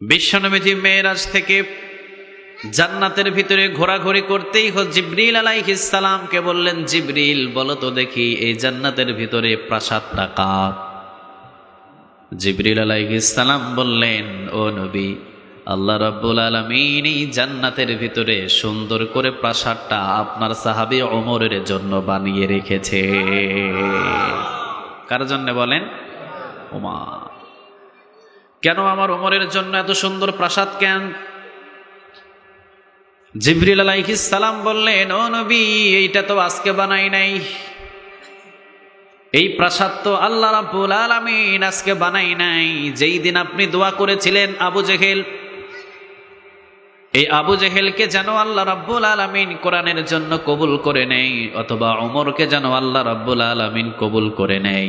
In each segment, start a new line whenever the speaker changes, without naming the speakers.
বিশ্বনবীজি মেরাজ থেকে জান্নাতের ভিতরে ঘোরাঘুরি করতেই জিবরিল আলাইহিস সালামকে বললেন, জিবরিল বলো তো দেখি এই জান্নাতের ভিতরে প্রাসাদটা কার? জিবরিল আলাইহিস সালাম বললেন, ও নবী, আল্লাহ রাব্বুল আলামিন এই জান্নাতের ভিতরে সুন্দর করে প্রাসাদটা আপনার সাহাবী ওমরের জন্য বানিয়ে রেখেছে। কার জন্য বলেন? ওমর। কেন আমার ওমরের জন্য এত সুন্দর প্রাসাদ কেন? জিবরিল আলাইহিস সালাম বললেন, ও নবী, এইটা তো আজকে বানাই নাই, এই প্রাসাদ তো আল্লাহ রাব্বুল আলামিন আজকে বানাই নাই। যেই দিন আপনি দোয়া করেছিলেন আবু জেহেল, এই আবু জেহেলকে যেন আল্লাহ রাব্বুল আলামিন কোরআনের জন্য কবুল করে নেই, অথবা ওমরকে যেন আল্লাহ রাব্বুল আলামিন কবুল করে নেই।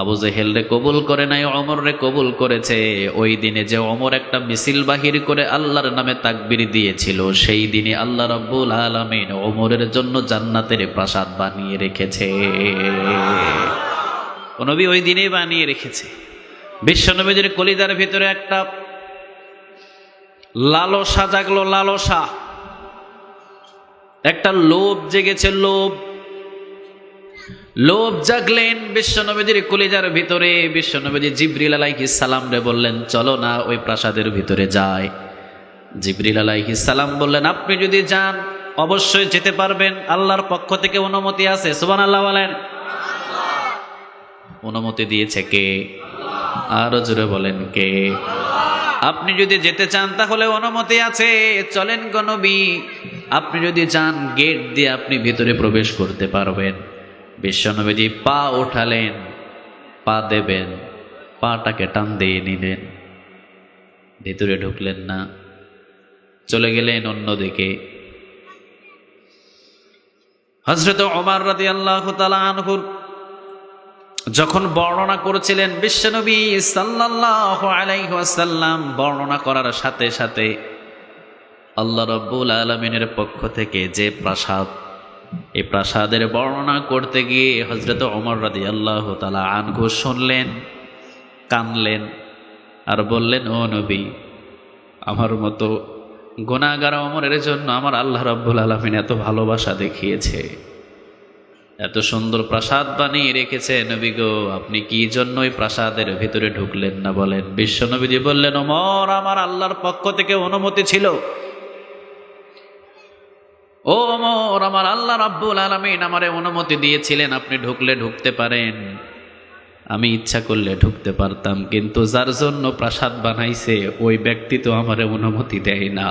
আবু জেহেল রে কবুল করে নাই, ওমর রে কবুল করেছে। ওই দিনে যে ওমর একটা মিছিল বাহির করে আল্লাহর নামে তাকবীর দিয়েছিল, সেই দিনে আল্লাহ রাব্বুল আলামিন ওমরের জন্য জান্নাতের প্রাসাদ বানিয়ে রেখেছে। নবী ওই দিনেই বানিয়ে রেখেছে। বিশ্বনবীর কলিজার ভিতরে একটা লালসা জাগলো, লালসা, একটা লোভ জেগেছে, লোভ জাগলেন বিশ্বনবীর কলিজার ভিতরে। বিশ্বনবী জিবরিল আলাইহিস সালাম রে বললেন, চলো না ওই প্রাসাদের ভিতরে যায়। জিবরিল আলাইহিস সালাম বললেন, আপনি যদি যান অবশ্যই যেতে পারবেন, আল্লাহর পক্ষ থেকে অনুমতি আছে। সুবহানাল্লাহ বলেন। অনুমতি দিয়েছে কে? আরো জোরে বলেন, কে? আপনি যদি যেতে চান তাহলে অনুমতি আছে, চলেন গো নবী। আপনি যদি চান গেট দিয়ে আপনি ভিতরে প্রবেশ করতে পারবেন। বিশ্বনবীজি পা উঠালেন, পা দেবেন, পাটাকে টান দিয়ে নিলেন, ভিতরে ঢুকলেন না, চলে গেলেন অন্যদিকে। হযরত ওমর রাদিয়াল্লাহু তাআলা আনহু যখন বর্ণনা করেছিলেন, বিশ্বনবী সাল্লাল্লাহু আলাইহি ওয়াসাল্লাম বর্ণনা করার সাথে সাথে আল্লাহ রাব্বুল আলামিনের পক্ষ থেকে যে প্রাসাদ, এই প্রাসাদের বর্ণনা করতে গিয়ে হযরত ওমর রাদিয়াল্লাহু তাআলা আনহু শুনলেন, কানলেন, আর বললেন, ও নবী, আমার মতো গুনাহগার ওমরের জন্য আমার আল্লাহ রাব্বুল আলামিন এত ভালোবাসা দেখিয়েছে, এত সুন্দর প্রাসাদ বানিয়ে রেখেছে। নবী গো, আপনি কি জন্য ওই প্রাসাদের ভিতরে ঢুকলেন না বলেন? বিশ্বনবীজি বললেন, ওমর, আমার আল্লাহর পক্ষ থেকে অনুমতি ছিল। ও ওমর, আমার আল্লাহ রাব্বুল আলামিন আমারে অনুমতি দিয়েছিলেন, আপনি ঢুকলে ঢুকতে পারেন। আমি ইচ্ছা করলে ঢুকতে পারতাম, কিন্তু যার জন্য প্রাসাদ বানাইছে ওই ব্যক্তি তো আমারে অনুমতি দেয় না।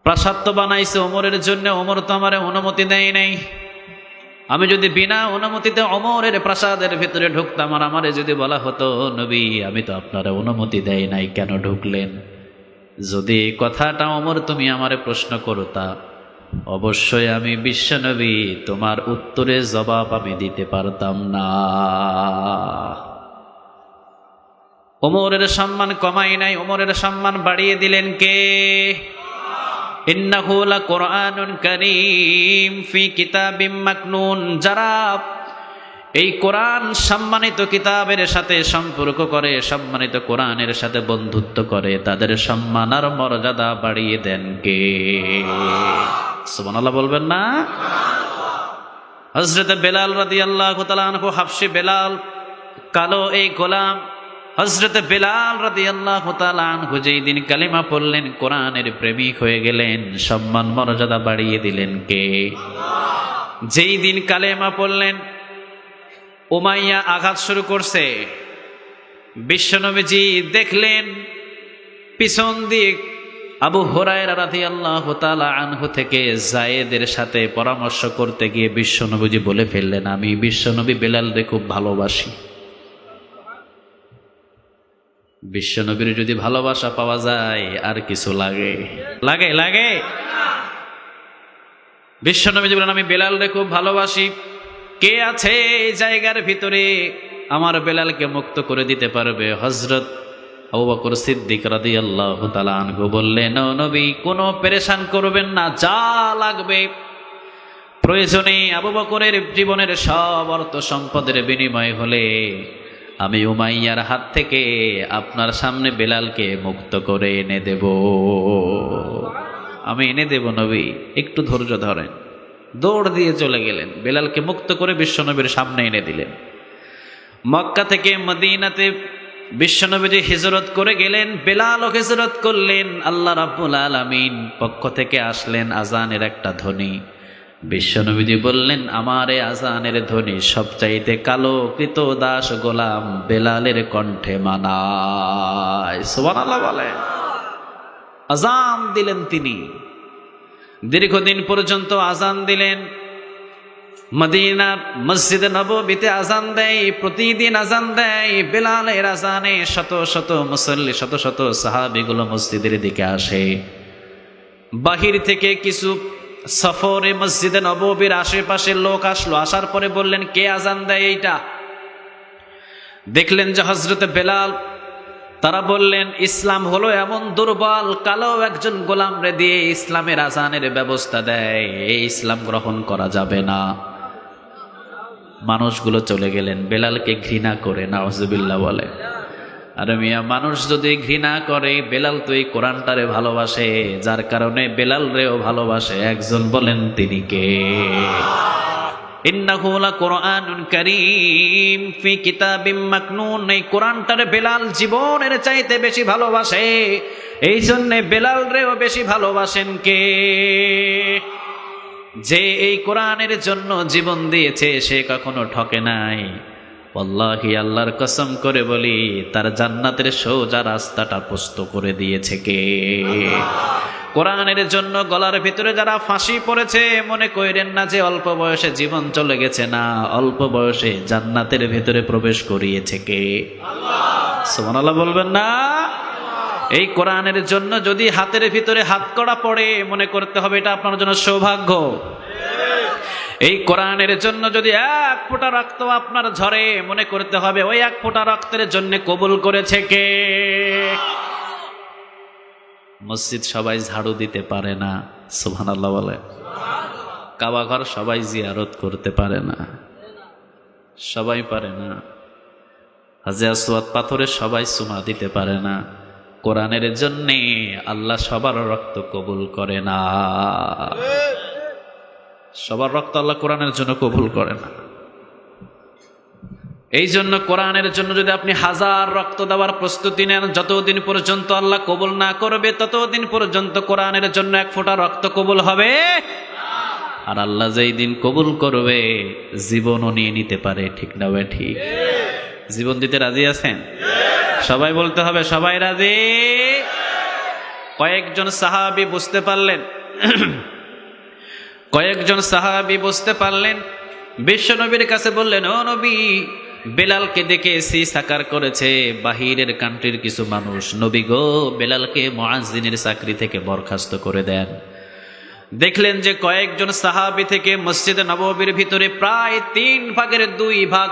প্রাসাদ তো বানাইছে ওমরের জন্য, ওমর তো আমারে অনুমতি দেয় নাই। আমি যদি বিনা অনুমতিতে ওমরের প্রাসাদের ভিতরে ঢুকতাম, আর আমারে যদি বলা হতো, নবী, আমি তো আপনারে অনুমতি দেয় নাই, কেন ঢুকলেন? যদি এই কথাটা ওমর তুমি আমারে প্রশ্ন করতা, অবশ্যই আমি বিশ্বনবী তোমার উত্তরের জবাব আমি দিতে পারতাম না। ওমরের সম্মান কমাই নাই, ওমরের সম্মান বাড়িয়ে দিলেন কে? ইন্নাহু লাকুরআনুন কারীম ফি কিতাবিম মাকনুন। যারা এই কোরআন সম্মানিত কিতাবের সাথে সম্পর্ক করে, সম্মানিত কোরআনের সাথে বন্ধুত্ব করে, তাদের সম্মান আর মর্যাদা বাড়িয়ে দেন কে? সুবহানাল্লাহ বলবেন না? হযরত বেলাল রাদিয়াল্লাহু তাআলা আনহু, হাবশী বেলাল, কালো এই গোলাম হযরত বেলাল রাদিয়াল্লাহু তাআলা আনহু যেই দিন কালিমা পড়লেন, কোরআনের প্রেমিক হয়ে গেলেন, সম্মান মর্যাদা বাড়িয়ে দিলেন কে? যেই দিন কালেমা পড়লেন, উমাইয়া আঘাত শুরু করছে। বিশ্বনবীজি দেখলেন পিছন দিয়ে আবু হুরায়রা রাদিয়াল্লাহু তাআলা আনহু থেকে যায়েদের সাথে পরামর্শ করতে গিয়ে বিশ্বনবীজি বলে ফেললেন, আমি বিশ্বনবী বেলালকে খুব ভালোবাসি। বিশ্বনবীর যদি ভালোবাসা পাওয়া যায় আর কিছু লাগে? লাগে? লাগে? বিশ্বনবীজি বলেন, আমি বেলালকে খুব ভালোবাসি। কে আছে এই জায়গার ভিতরে আমার বেলালকে মুক্ত করে দিতে পারবে? হযরত আবু বকর সিদ্দিক রাদিয়াল্লাহু তাআলা আনহু বললেন, ও নবী, কোনো পেরেশান করবেন না, যা লাগবে প্রয়োজনে আবু বকরের জীবনের সব অর্থ সম্পদের বিনিময় হলে আমি উমাইয়ার হাত থেকে আপনার সামনে বেলালকে মুক্ত করে এনে দেব, আমি এনে দেব নবী, একটু ধৈর্য ধরেন। দৌড় দিয়ে চলে গেলেন, বেলালকে মুক্ত করে বিশ্বনবীর সামনে এনে দিলেন। মক্কা থেকে মদিনাতে বিশ্বনবীজি হিজরত করে গেলেন, বেলালও হিজরত করলেন। আল্লাহ রাব্বুল আলামিন পক্ষ থেকে আসলেন আজানের একটা ধ্বনি। বিশ্বনবীজি বললেন, আমার এই আজানের ধ্বনি সবচাইতে কালো কৃতদাস গোলাম বেলালের কণ্ঠে মানায়। সুবহানাল্লাহ বলেন। আজান দিলেন তিনি, দীর্ঘদিন পর্যন্ত আজান দিলেন। মদিনার মসজিদে নববীতে আজান দেয়, প্রতিদিন আজান দেয়। বেলালের আজানে শত শত মুসল্লি, শত শত সাহাবীগুলো মসজিদের দিকে আসে। বাহির থেকে কিছু সফরে মসজিদে নববীর আশেপাশের লোক আসলো, আসার পরে বললেন, কে আজান দেয় এইটা? দেখলেন যে হযরত বেলাল। তারা বললেন, ইসলাম হলো এমন দুর্বল, কালো একজন গোলাম রে দিয়ে ইসলামের আজানের ব্যবস্থা দেয়, এই ইসলাম গ্রহণ করা যাবে না। মানুষগুলো চলে গেলেন বেলালকে ঘৃণা করে। নাউজুবিল্লাহ বলে। আরে মিয়া, মানুষ যদি ঘৃণা করে, বেলাল তো এই কোরআনটারে ভালোবাসে, যার কারণে বেলাল রেও ভালোবাসে। একজন বলেন তিনি কে? ইন্নাহু লাকুরআনুন কারীম ফি কিতাবিম মাকনুন। এই কোরআনটারে বেলাল জীবনের চাইতে বেশি ভালোবাসে, এই জন্যে বেলাল রেও বেশি ভালোবাসেন কে? যে এই কোরআনের জন্য জীবন দিয়েছে, সে কখনো ঠকে নাই। ওয়াল্লাহি, আল্লাহর কসম করে বলি, তার জান্নাতের সোজা রাস্তাটা প্রস্তুত করে দিয়েছে কে? কোরআনের জন্য গলার ভিতরে যারা ফাঁসি পড়েছে, মনে করেন না যে অল্প বয়সে জীবন চলে গেছে, না, অল্প বয়সে জান্নাতের ভিতরে প্রবেশ করিয়েছে কে? সুবহানাল্লাহ বলবেন না? এই কোরআনের জন্য যদি হাতের ভিতরে হাতকড়া পড়ে, মনে করতে হবে এটা আপনার জন্য সৌভাগ্য। এই কোরআনের জন্য যদি এক ফোঁটা রক্ত আপনার ঝরে, মনে করতে হবে ওই এক ফোঁটা রক্তের জন্য কবুল করেছে কে? মসজিদ সবাই ঝাড়ু দিতে পারে না, সুবহানাল্লাহ বলে। কাবা ঘর সবাই জিয়ারত করতে পারে না, সবাই পারে না। হাজে আসওয়াদ পাথরে সবাই চুমা দিতে পারে না। কোরআনের জন্যে আল্লাহ সবার রক্ত কবুল করে না। সবার রক্ত আল্লাহ কোরআনের জন্য কবুল করে না। এই জন্য কোরআনের জন্য যদি আপনি হাজার রক্ত দেওয়ার প্রস্তুতি নেন, যতদিন পর্যন্ত আল্লাহ কবুল না করবে, ততদিন পর্যন্ত কোরআনের জন্য এক ফোঁটা রক্ত কবুল হবে। আর আল্লাহ যেই দিন কবুল করবে, জীবনও নিয়ে নিতে পারে। ঠিক না ভাই? ঠিক। জীবন দিতে রাজি আছেন? সবাই বলতে হবে, সবাই রাজি? কয়েকজন সাহাবী বুঝতে পারলেন, কয়েকজন সাহাবী বুঝতে পারলেন, বিশ্বনবীর কাছে বললেন, ও নবী, বেলালকে দেখে এসি সাকার করেছে বাহিরের কান্ট্রির কিছু মানুষ, নবী গো, বেলালকে মুয়াজ্জিনের চাকরি থেকে বরখাস্ত করে দেন। দেখলেন যে কয়েকজন সাহাবী থেকে মসজিদে নববীর ভিতরে প্রায় 3/2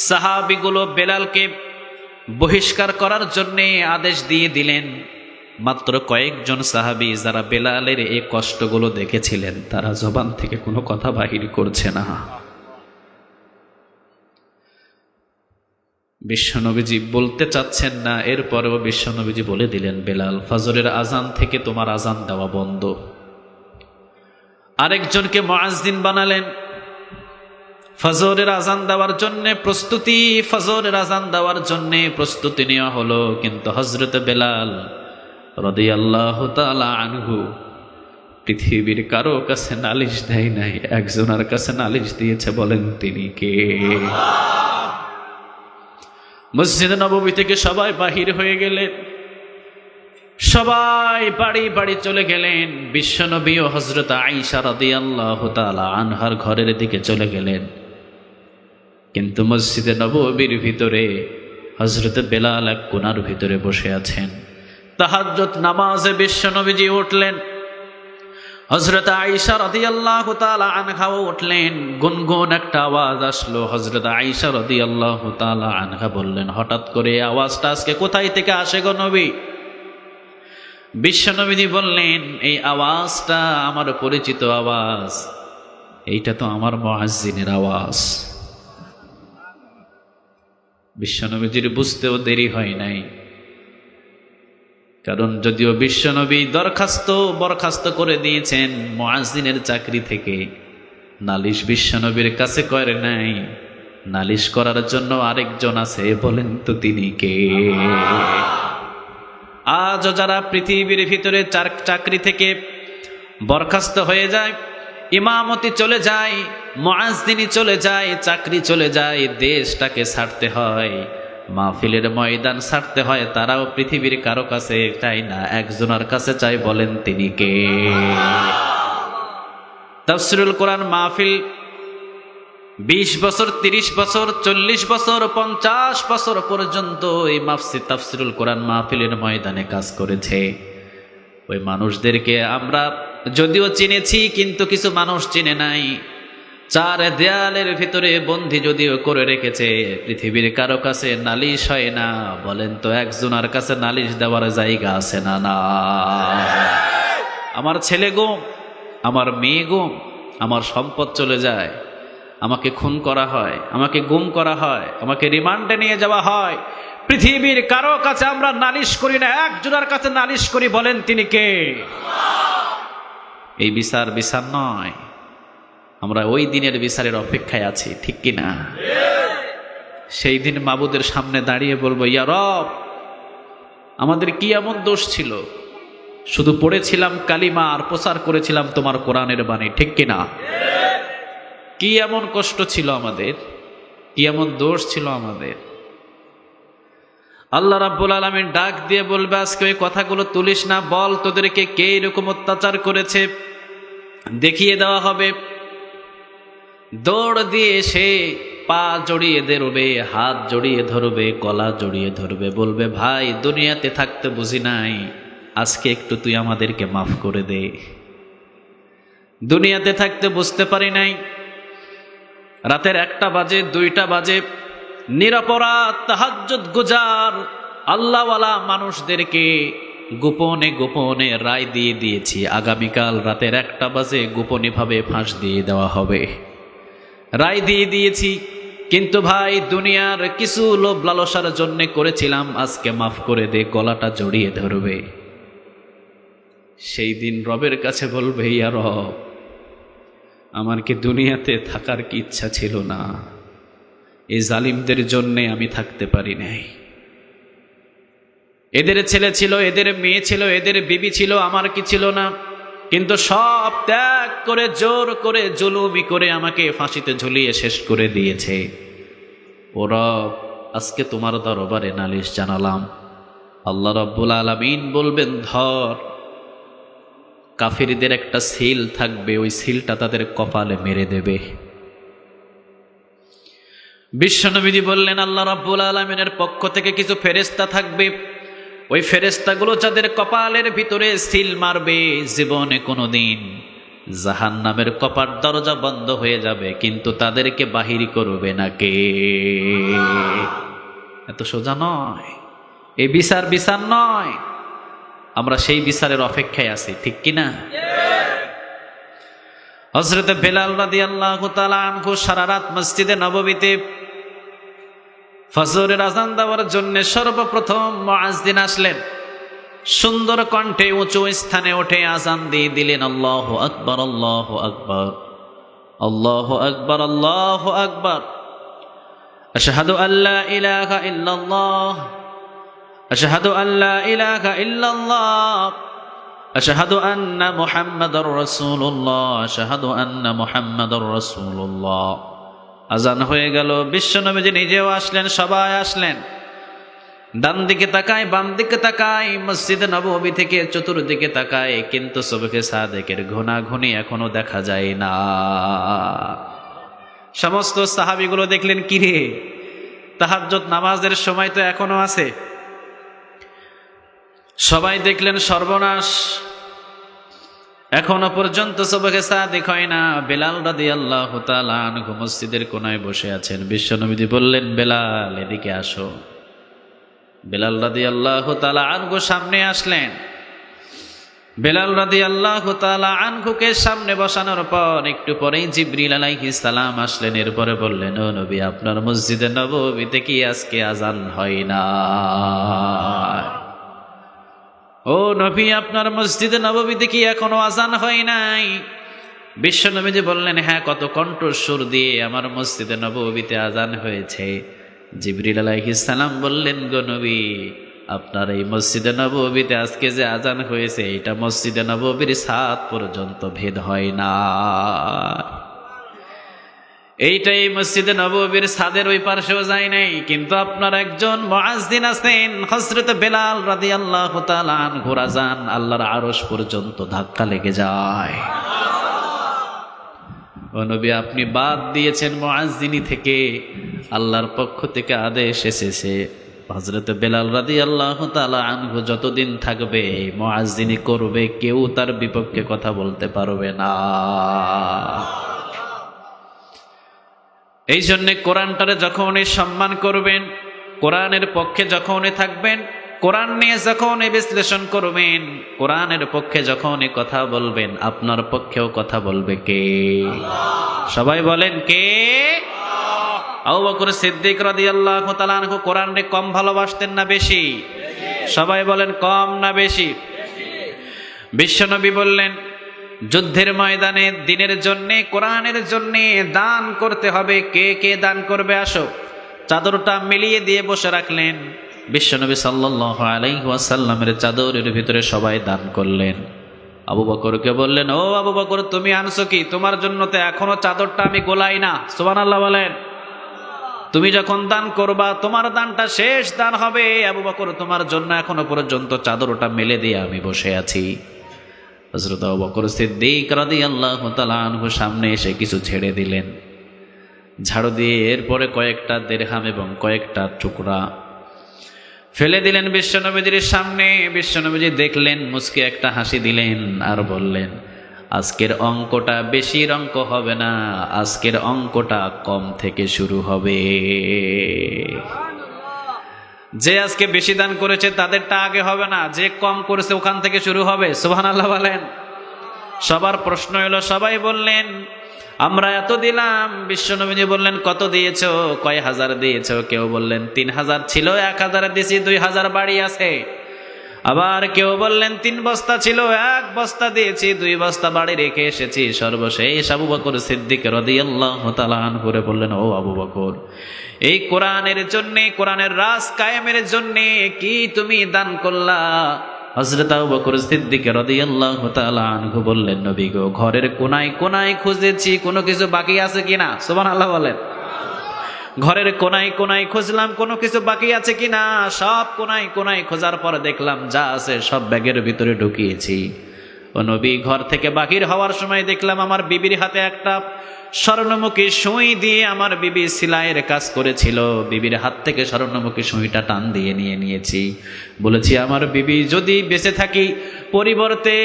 সাহাবীগুলো বেলালকে বহিষ্কার করার জন্য আদেশ দিয়ে দিলেন। মাত্র কয়েকজন সাহাবী যারা বেলালের এই কষ্টগুলো দেখেছিলেন, তারা জবান থেকে কোনো কথা বাহির করছে না। বিশ্বনবীজি বলতে চাচ্ছেন না, এরপরেও বিশ্বনবীজি বলে দিলেন, বেলাল, ফজরের আজান থেকে তোমার আজান দেওয়া বন্ধ। আরেকজনকে মুয়াজ্জিন বানালেন। ফজরের আজান দেওয়ার জন্য প্রস্তুতি, ফজরের আজান দেওয়ার জন্য প্রস্তুতি নেওয়া হলো। কিন্তু হযরত বেলাল রাদিয়াল্লাহু তাআলা আনহু পৃথিবীর কারো কাছে নালিশ দেয় নাই, একজনের কাছে নালিশ দিয়েছে। বলেন তিনি কে? মসজিদ নববী থেকে সবাই বাহির হয়ে গেলেন, সবাই বাড়ি বাড়ি চলে গেলেন। বিশ্বনবী ও হযরত আয়েশা রাদিয়াল্লাহু তাআলা আনহার ঘরের দিকে চলে গেলেন। কিন্তু মসজিদে নববীর ভিতরে হযরত বেলাল এক কোণার ভিতরে বসে আছেন। তাহাজ্জুদ নামাজে বিশ্বনবীজি উঠলেন, হযরত আয়েশা রাদিয়াল্লাহু তাআলা আনহাও উঠলেন। গুনগুন একটা আওয়াজ আসলো। হযরত আয়েশা রাদিয়াল্লাহু তাআলা আনহা বললেন, হঠাৎ করে আওয়াজটা আজকে কোথায় থেকে আসে গো নবী? বিশ্বনবীজি বললেন, এই আওয়াজটা আমার পরিচিত আওয়াজ, এইটা তো আমার মুয়াজ্জিনের আওয়াজ। বিশ্বনবীজির বুঝতেও দেরি হয় নাই। কারণ যদিও বিশ্বনবী বরখাস্ত করে দিয়েছেন মুয়াজ্জিনের চাকরি থেকে, নালিশ বিশ্বনবীর কাছে করে নাই। নালিশ করার জন্য আরেকজন আছে, বলেন তো তিনি কে? আজও যারা পৃথিবীর ভিতরে চাকরি থেকে বরখাস্ত হয়ে যায়, ইমামতি চলে যায়, মুয়াজ্জিনি চলে যায়, চাকরি চলে যায়, দেশটাকে ছাড়তে হয়, মাহফিলের ময়দান ছাড়তে হয়, তারাও পৃথিবীর কারো কাছে চায় না, একজনের কাছে চায়, বলেন তিনি কে? তাফসীরুল কোরআন মাহফিল 20 বছর, 30 বছর, 40 বছর, 50 বছর পর্যন্ত এই তাফসীরুল কোরআন মাহফিলের ময়দানে কাজ করেছে। ওই মানুষদেরকে আমরা যদিও চিনেছি, কিন্তু কিছু মানুষ চিনে নাই। 4 দেয়ালের ভিতরে বন্দী যদিও করে রেখেছে, পৃথিবীর কারো কাছে নালিশ হয় না, বলেন তো একজনের কাছে নালিশ দেওয়ার জায়গা আছে না? না। আমার ছেলে গো, আমার মেয়ে গো, আমার সম্পদ চলে যায়, আমাকে খুন করা হয়, আমাকে গুম করা হয়, আমাকে রিমান্ডে নিয়ে যাওয়া হয়, পৃথিবীর কারো কাছে আমরা নালিশ করি না, একজনের কাছে নালিশ করি, বলেন তিনি কে? এই বিচার নয়, আমরা ওই দিনের বিচারের অপেক্ষায় আছি, ঠিক কিনা? সেই দিন মাবুদের সামনে দাঁড়িয়ে বলবো, ইয়া রব, আমাদের কি এমন দোষ ছিল? শুধু পড়েছিলাম কালিমা আর প্রচার করেছিলাম তোমার কোরআনের বাণী, ঠিক কিনা? কি এমন কষ্ট ছিল আমাদের? কি এমন দোষ ছিল আমাদের? আল্লাহ রাব্বুল আলামিন ডাক দিয়ে বলবে, আজকে ওই কথাগুলো তুলিস না, বল তোদেরকে কে এরকম অত্যাচার করেছে, দেখিয়ে দেওয়া হবে। দৌড় দিয়ে সে পা জড়িয়ে ধরবে, হাত জড়িয়ে ধরবে, গলা জড়িয়ে ধরবে, বলবে, ভাই দুনিয়াতে থাকতে বুঝি নাই, আজকে একটু তুই আমাদেরকে মাফ করে দে। দুনিয়াতে থাকতে বুঝতে পারি নাই, রাতের 1টা বাজে, 2টা বাজে, নিরপরাধ তাহাজ্জুদ গুজার আল্লাহওয়ালা মানুষদেরকে গোপনে গোপনে রায় দিয়ে দিয়েছি, আগামীকাল রাতের 1টা বাজে গোপনে ভাবে ফাঁস দিয়ে দেওয়া হবে, রায় দিয়ে দিয়েছি। কিন্তু ভাই দুনিয়ার কিছু লোভ লালসার জন্য করেছিলাম, আজকে মাফ করে দে, গলাটা জড়িয়ে ধরবে। সেই দিন রবের কাছে বলবে, ইয়া রব, আমার কি দুনিয়াতে থাকার কি ইচ্ছা ছিল না? এই জালিমদের জন্যে আমি থাকতে পারি নাই। এদের ছেলে ছিল, এদের মেয়ে ছিল, এদের বিবি ছিল, আমার কি ছিল না? কিন্তু সব ত্যাগ করে, জোর করে, জুলুমি করে আমাকে ফাঁসিতে ঝুলিয়ে শেষ করে দিয়েছে। ও রব, আজকে তোমার দরবারে নালিশ জানালাম। আল্লাহ রাব্বুল আলামিন বলবেন, ধর। কাফিরদের একটা সিল থাকবে, ওই সিলটা তাদের কপালে মেরে দেবে। বিশ্বনবীজি বললেন, আল্লাহ রাব্বুল আলামিনের পক্ষ থেকে কিছু ফেরেশতা থাকবে, ওই ফেরেশতাগুলো যাদের কপালের ভিতরে সিল মারবে, জীবনে কোনোদিন জাহান্নামের কপাট দরজা বন্ধ হয়ে যাবে, কিন্তু তাদেরকে বাহির করবে না কে? এত সোজা নয়, এই বিচার নয়। আমরা সেই বিচারের অপেক্ষায় আছি, ঠিক কিনা? হযরত বেলাল রাদিয়াল্লাহু তাআলা আনহু সারা রাত মসজিদে নববীতে ফজরের আযান দেওয়ার জন্য সর্বপ্রথম মুয়াজ্জিন আসলেন। সুন্দর কণ্ঠে উঁচু স্থানে উঠে আযান দিয়ে দিলেন, আল্লাহু আকবার, আল্লাহু আকবার, আল্লাহু আকবার, আল্লাহু আকবার, আশহাদু আল্লা ইলাহা ইল্লাল্লাহ, আশহাদু আল্লা ইলাহা ইল্লাল্লাহ, আশহাদু আন্না মুহাম্মাদুর রাসূলুল্লাহ, আশহাদু আন্না মুহাম্মাদুর রাসূলুল্লাহ। আজান হয়ে গেল। বিশ্বনবীজি নিজেও আসলেন, সবাই আসলেন। ডান দিকে তাকায়, বাম দিকে তাকায়, মসজিদ নববী থেকে চতুর্দিকে তাকায়, কিন্তু সুবহে সাদেকের ঘোনাঘুনি এখনো দেখা যায় না। সমস্ত সাহাবীগুলো দেখলেন, কিরে, তাহাজ্জুদ নামাজের সময় তো এখনো আছে। সবাই দেখলেন সর্বনাশ, এখনো পর্যন্ত সুবহে সাদেক হয় না। বেলাল রাদিয়াল্লাহু তাআলা আনহু মসজিদের কোনায় বসে আছেন। বিশ্বনবীজি বললেন, বেলাল এদিকে আসো। বেলাল রাদিয়াল্লাহু তাআলা আনহু সামনে আসলেন। বেলাল রাদিয়াল্লাহু তাআলা আনহুকে সামনে বসানোর পর একটু পরেই জিবরিল আলাইহিস সালাম আসলেন। এরপরে বললেন, ও নবী, আপনার মসজিদে নববীতে কি আজকে আজান হয় না? ও নবী, আপনার মসজিদে নববীতে কি এখনো আজান হয় নাই? বিশ্ব নবীজি বললেন, হ্যাঁ, কত কণ্ঠস্বর দিয়ে আমার মসজিদে নববীতে আজান হয়েছে। জিবরিল আলাইহিস সালাম বললেন, গো নবী, আপনার এই মসজিদে নববীতে আজকে যে আজান হয়েছে এটা মসজিদে নববীর ছাদ পর্যন্ত ভেদ হয় না। এইটাই মসজিদে নববীর ছাদের ওই পার্শ্বেও যায় নাই। কিন্তু আপনার একজন মুয়াজ্জিন আছেন, হযরত বেলাল রাদিয়াল্লাহু তাআলা আনহুর আজান আল্লাহর আরশ পর্যন্ত ধাক্কা লেগে যায়। ও নবী, আপনি বাদ দিয়েছেন মুয়াজ্জিনি থেকে, আল্লাহর পক্ষ থেকে আদেশ এসেছে হযরত বেলাল রাদিয়াল্লাহু তাআলা আনহু যতদিন থাকবে মুয়াজ্জিনি করবে, কেউ তার বিপক্ষে কথা বলতে পারবে না। এই জন্যে কোরআনটারে যখনই সম্মান করবেন, কোরআনের পক্ষে যখনই থাকবেন, কোরআন নিয়ে যখনই বিশ্লেষণ করবেন, কোরআনের পক্ষে যখনই কথা বলবেন, আপনার পক্ষেও কথা বলবে কে? সবাই বলেন, কে? আবু বকর সিদ্দিক রাদিয়াল্লাহু তাআলা আনহু কোরআনকে কম ভালোবাসতেন না বেশি? সবাই বলেন, কম না বেশি? বিশ্বনবী বললেন, যুদ্ধের ময়দানে দিনের জন্য, কোরআনের জন্য দান করতে হবে। কে কে দান করবে? আসো। চাদরটা মিলিয়ে দিয়ে বসে রাখলেন। বিশ্বনবী সাল্লাল্লাহু আলাইহি ওয়াসাল্লামের চাদরের ভিতরে সবাই দান করলেন। আবু বকরকে বললেন, ও আবু বকর, তুমি আনছো কি? তোমার জন্য তো এখনো চাদরটা আমি গোলাই না। সুবহানাল্লাহ বলেন। তুমি যখন দান করবা তোমার দানটা শেষ দান হবে। আবু বকর, তোমার জন্য এখনো পর্যন্ত চাদরটা মেলে দিয়ে আমি বসে আছি। হযরত আবু বকর সিদ্দিক রাদিয়াল্লাহু তাআলা আনহু সামনে এসে কিছু ছেড়ে দিলেন, ঝাড়ু দিয়ে। এরপরে কয়েকটা দিরহাম এবং কয়েকটা টুকরা ফেলে দিলেন বিশ্বনবীজির সামনে। বিশ্বনবীজি দেখলেন, মুচকি একটা হাসি দিলেন আর বললেন, আজকের অঙ্কটা বেশির অঙ্ক হবে না, আজকের অঙ্কটা কম থেকে শুরু হবে। যে আজকে বেশি দান করেছে তাদেরটা আগে হবে না, যে কম করেছে ওখান থেকে শুরু হবে। সুবহানাল্লাহ বলেন। সবার প্রশ্ন এলো, সবাই বললেন আমরা এত দিলাম। বিশ্বনবীজি বললেন, কত দিয়েছো? কয় হাজার দিয়েছো? কেউ বললেন 3000 ছিল, 1000 দিয়েছি, 2000 বাড়ি আছে। আবার কেউ বললেন 3 বস্তা ছিল, 1 বস্তা দিয়েছি, 2 বস্তা বাড়ি রেখে এসেছি। সর্বশেষ আবু বকর সিদ্দিক রাদিয়াল্লাহু তাআলা আনহু বললেন, ও আবু বকর, এই কোরআনের জন্য, কোরআনের রাজ কায়েমের জন্য কি তুমি দান করলা? হযরত আবু বকর সিদ্দিক রাদিয়াল্লাহু তাআলা আনহু বললেন, নবী গো, ঘরের কোনায় কোনায় খুঁজেছি, কোনো কিছু বাকি আছে কিনা? সুবহানাল্লাহ বলেন। ঘরের কোনায় কোনায় খুঁজলাম, কোনো কিছু বাকি আছে কিনা। সব কোনায় কোনায় খোঁজার পর দেখলাম যা আছে সব ব্যাগের ভিতরে ঢুকিয়েছি। ও নবী, ঘর থেকে বাহির হওয়ার সময় দেখলাম আমার বিবির হাতে একটা স্বর্ণমুখী সুই দিয়ে আমার বিবি সেলাইয়ের কাজ করেছিল। বিবির হাত থেকে স্বর্ণমুখী সুইটা টান দিয়ে নিয়েছি। বলেছি, আমার বিবি যদি বেঁচে থাকি, পরিবর্তে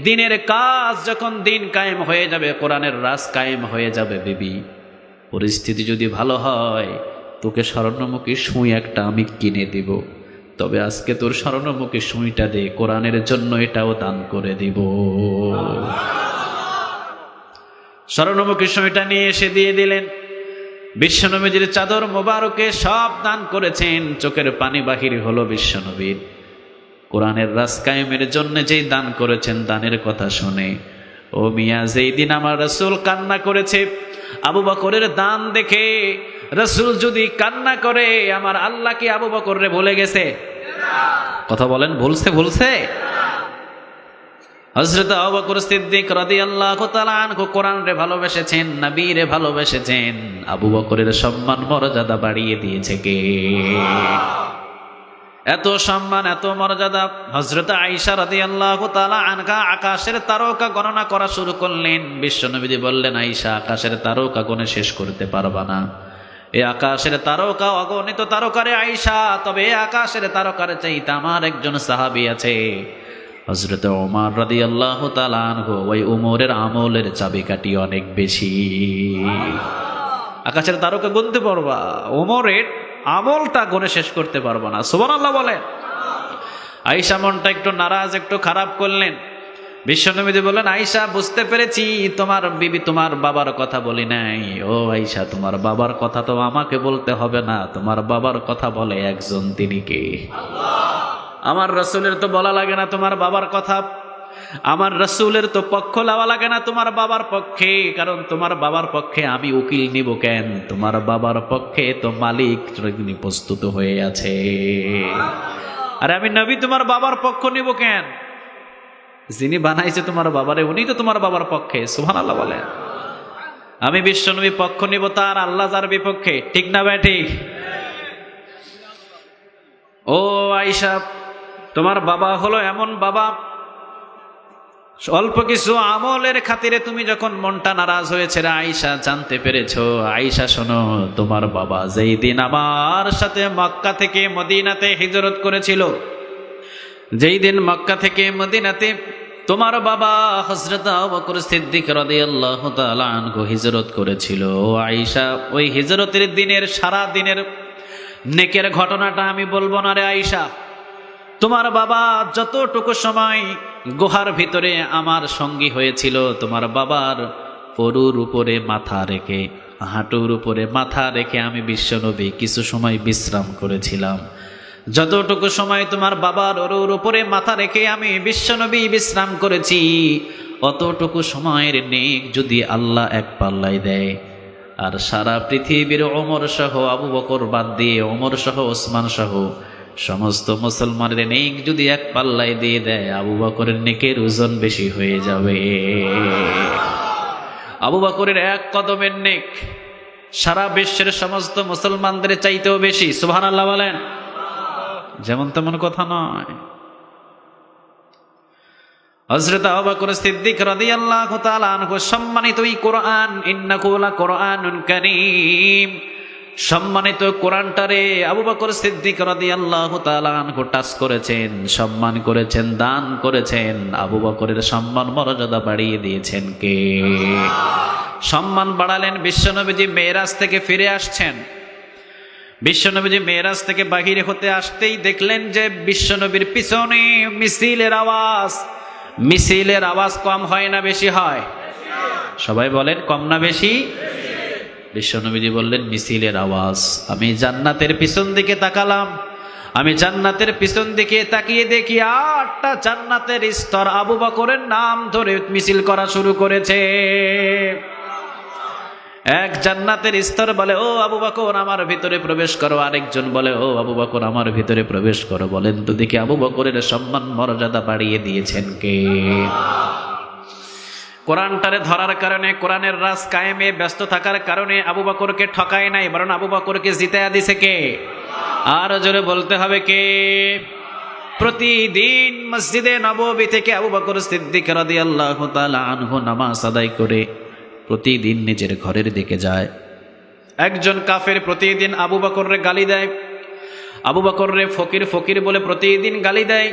দিনের কাজ যখন দিন কায়েম হয়ে যাবে, কোরআনের রাজ কায়েম হয়ে যাবে, বিবি পরিস্থিতি যদি ভালো হয়, তোকে স্বর্ণমুখী সুই একটা আমি কিনে দিব। তবে আজকে তোর স্বর্ণমুখী সুইটা দে, কোরআনের জন্য এটাও দান করে দিব। স্বর্ণমুখী সুইটা নিয়ে এসে দিয়ে দিলেন। বিশ্বনবীজির চাদর মোবারকে সব দান করেছেন। চোখের পানি বাহির হলো বিশ্বনবীর। কোরআনের রাজ কায়েমের জন্য যেই দান করেছেন, দানের কথা শুনে ও মিয়া, যেই দিন আমার রাসূল কান্না করেছে, আবু বকরের দান দেখে রাসূল যদি কান্না করে, আমার আল্লাহ কি আবু বকররে ভুলে গেছে? কথা বলেন, ভুলছে? হযরত আবু বকর সিদ্দিক রাদিয়াল্লাহু তাআলা আনহু কোরআনরে ভালোবেসেছেন, নবীরে ভালোবেসেছেন। আবু বকরের সম্মান মর্যাদা বাড়িয়ে দিয়েছে কে? এত সম্মান, এত মর্যাদা। হযরত আয়েশা রাদিয়াল্লাহু তাআলা আনহা আকাশের তারকা গণনা করা শুরু করলেন। বিশ্বনবী বললেন, আয়েশা, আকাশের তারকা গণে শেষ করতে পারবা না। এই আকাশের তারকা অগণিত তারকারে আয়েশা, তবে এই আকাশের তারকার চাইতে আমার একজন সাহাবী আছে, হযরত ওমর রাদিয়াল্লাহু তাআলা আনহু। ওই ওমরের আমলের চাবিকাঠি অনেক বেশি। আকাশের তারকা গুনতে পারবা, ওমরের আমলটা গুনে শেষ করতে পারবো না। সুবহানাল্লাহ বলেন। আয়েশা মনটা একটু নারাজ, একটু খারাপ করলেন। বিশ্বনবীজি বললেন, আয়েশা বুঝতে পেরেছি, তোমার বিবি তোমার বাবার কথা বলি নাই। ও আয়েশা, তোমার বাবার কথা তো আমাকে বলতে হবে না, তোমার বাবার কথা বলে একজন, তিনি কে? আমার রাসূলের তো বলা লাগে না তোমার বাবার কথা, আমার রাসূলের তো পক্ষ লওয়া লাগে না তোমার বাবার পক্ষে, কারণ তোমার বাবার পক্ষে আমি উকিল নিব কেন? তোমার বাবার পক্ষে তো মালিক তিনি প্রস্তুত হয়ে আছে। আর আমি নবী তোমার বাবার পক্ষ নিব কেন? যিনি বানাইছে তোমার বাবারে, উনি তো তোমার বাবার পক্ষে। সুবহানাল্লাহ বলেন। আমি বিশ্বনবী পক্ষ নিব তার, আল্লাহ যার বিপক্ষে। ঠিক না ভাই? ঠিক। ও আয়েশা, তোমার বাবা হলো এমন বাবা, অল্প কিছু আমলের খাতিরে তুমি যখন মনটা নারাজ হয়েছে রে আয়েশা, জানতে পেরেছো? আয়েশা শোনো, তোমার বাবা যেই দিন আমার সাথে মক্কা থেকে মদিনাতে হিজরত করেছিল, যেই দিন মক্কা থেকে মদিনাতে তোমার বাবা হযরত আবু বকর সিদ্দিক রাদিয়াল্লাহু তাআলা আনহু হিজরত করেছিল, ও আয়েশা, ওই হিজরতের দিনের সারা দিনের নেকের ঘটনাটা আমি বলবো না রে আয়েশা। তোমার বাবা যতটুকু সময় গুহার ভিতরে আমার সঙ্গী হয়েছিল, তোমার বাবার পরুর উপরে মাথা রেখে, হাঁটুর উপরে মাথা রেখে আমি বিশ্বনবী কিছু সময় বিশ্রাম করেছিলাম। যতটুকু সময় তোমার বাবার অরুর উপরে মাথা রেখে আমি বিশ্বনবী বিশ্রাম করেছি, অতটুকু সময়ের নেক যদি আল্লাহ এক পাল্লাই দেয়, আর সারা পৃথিবীর ওমর সহ আবু বকর বাদ দিয়ে, ওমর সহ ওসমান সহ সমস্ত মুসলমানের নেক যদি এক পাল্লাই দিয়ে দেয়, আবু বকরের নেকের ওজন বেশি হয়ে যাবে। আবু বকরের এক কদমের নেক সারা বিশ্বের সমস্ত মুসলমানদের চাইতেও বেশি। সুবহানাল্লাহ বলেন। যেমন তেমন কথা নয়। হযরত আবু বকর সিদ্দিক রাদিয়াল্লাহু তাআলা আনহু সম্মানিত এই কোরআন, ইন্নাহু লাকুরআনুন কারীম, সম্মানিত কোরআনটারে আবু বকর সিদ্দিক রাদিয়াল্লাহু তাআলা আনহু টাচ করেছেন, সম্মান করেছেন, দান করেছেন। আবু বকরের সম্মান মর্যাদা বাড়িয়ে দিয়েছেন কে? সম্মান বাড়ালেন বিশ্বনবীজি মেরাজ থেকে ফিরে আসছেন। বিশ্বনবীজি মেরাজ থেকে বাহিরে হতে আসতেই দেখলেন যে বিশ্বনবীর পিছনে মিছিলের আওয়াজ। মিছিলের আওয়াজ কম হয় না বেশি হয়? সবাই বলেন, কম না বেশি? বিশ্বনবীজি বললেন, মিছিলের আওয়াজ। আমি জান্নাতের পিছন দিকে তাকালাম, আমি জান্নাতের পিছন দিকে তাকিয়ে দেখি 8টা জান্নাতের স্তর আবু বকরের নাম ধরে মিছিল করা শুরু করেছে। এক জান্নাতের স্তর বলে, ও আবু বকর আমার ভিতরে প্রবেশ করো। আরেকজন বলে, ও আবু বকর আমার ভিতরে প্রবেশ করো। বলেন তো দেখি আবু বকরের সম্মান মর্যাদা বাড়িয়ে দিয়েছেন কে? কোরআনটারে ধরার কারণে, কোরআনের রাজ কায়েমে ব্যস্ত থাকার কারণে আবু বকরকে ঠকায় নাই, বরং আবু বকরকে জিতায়া দিছে কে? আর জোরে বলতে হবে কে? প্রতিদিন মসজিদে নববী থেকে আবু বকর সিদ্দিক রাদিয়াল্লাহু তাআলা আনহু নামাজ আদায় করে প্রতিদিন নিজের ঘরের দিকে যায়। একজন কাফের প্রতিদিন আবু বকররে গালি দেয়, আবু বকররে ফকির ফকির বলে প্রতিদিন গালি দেয়।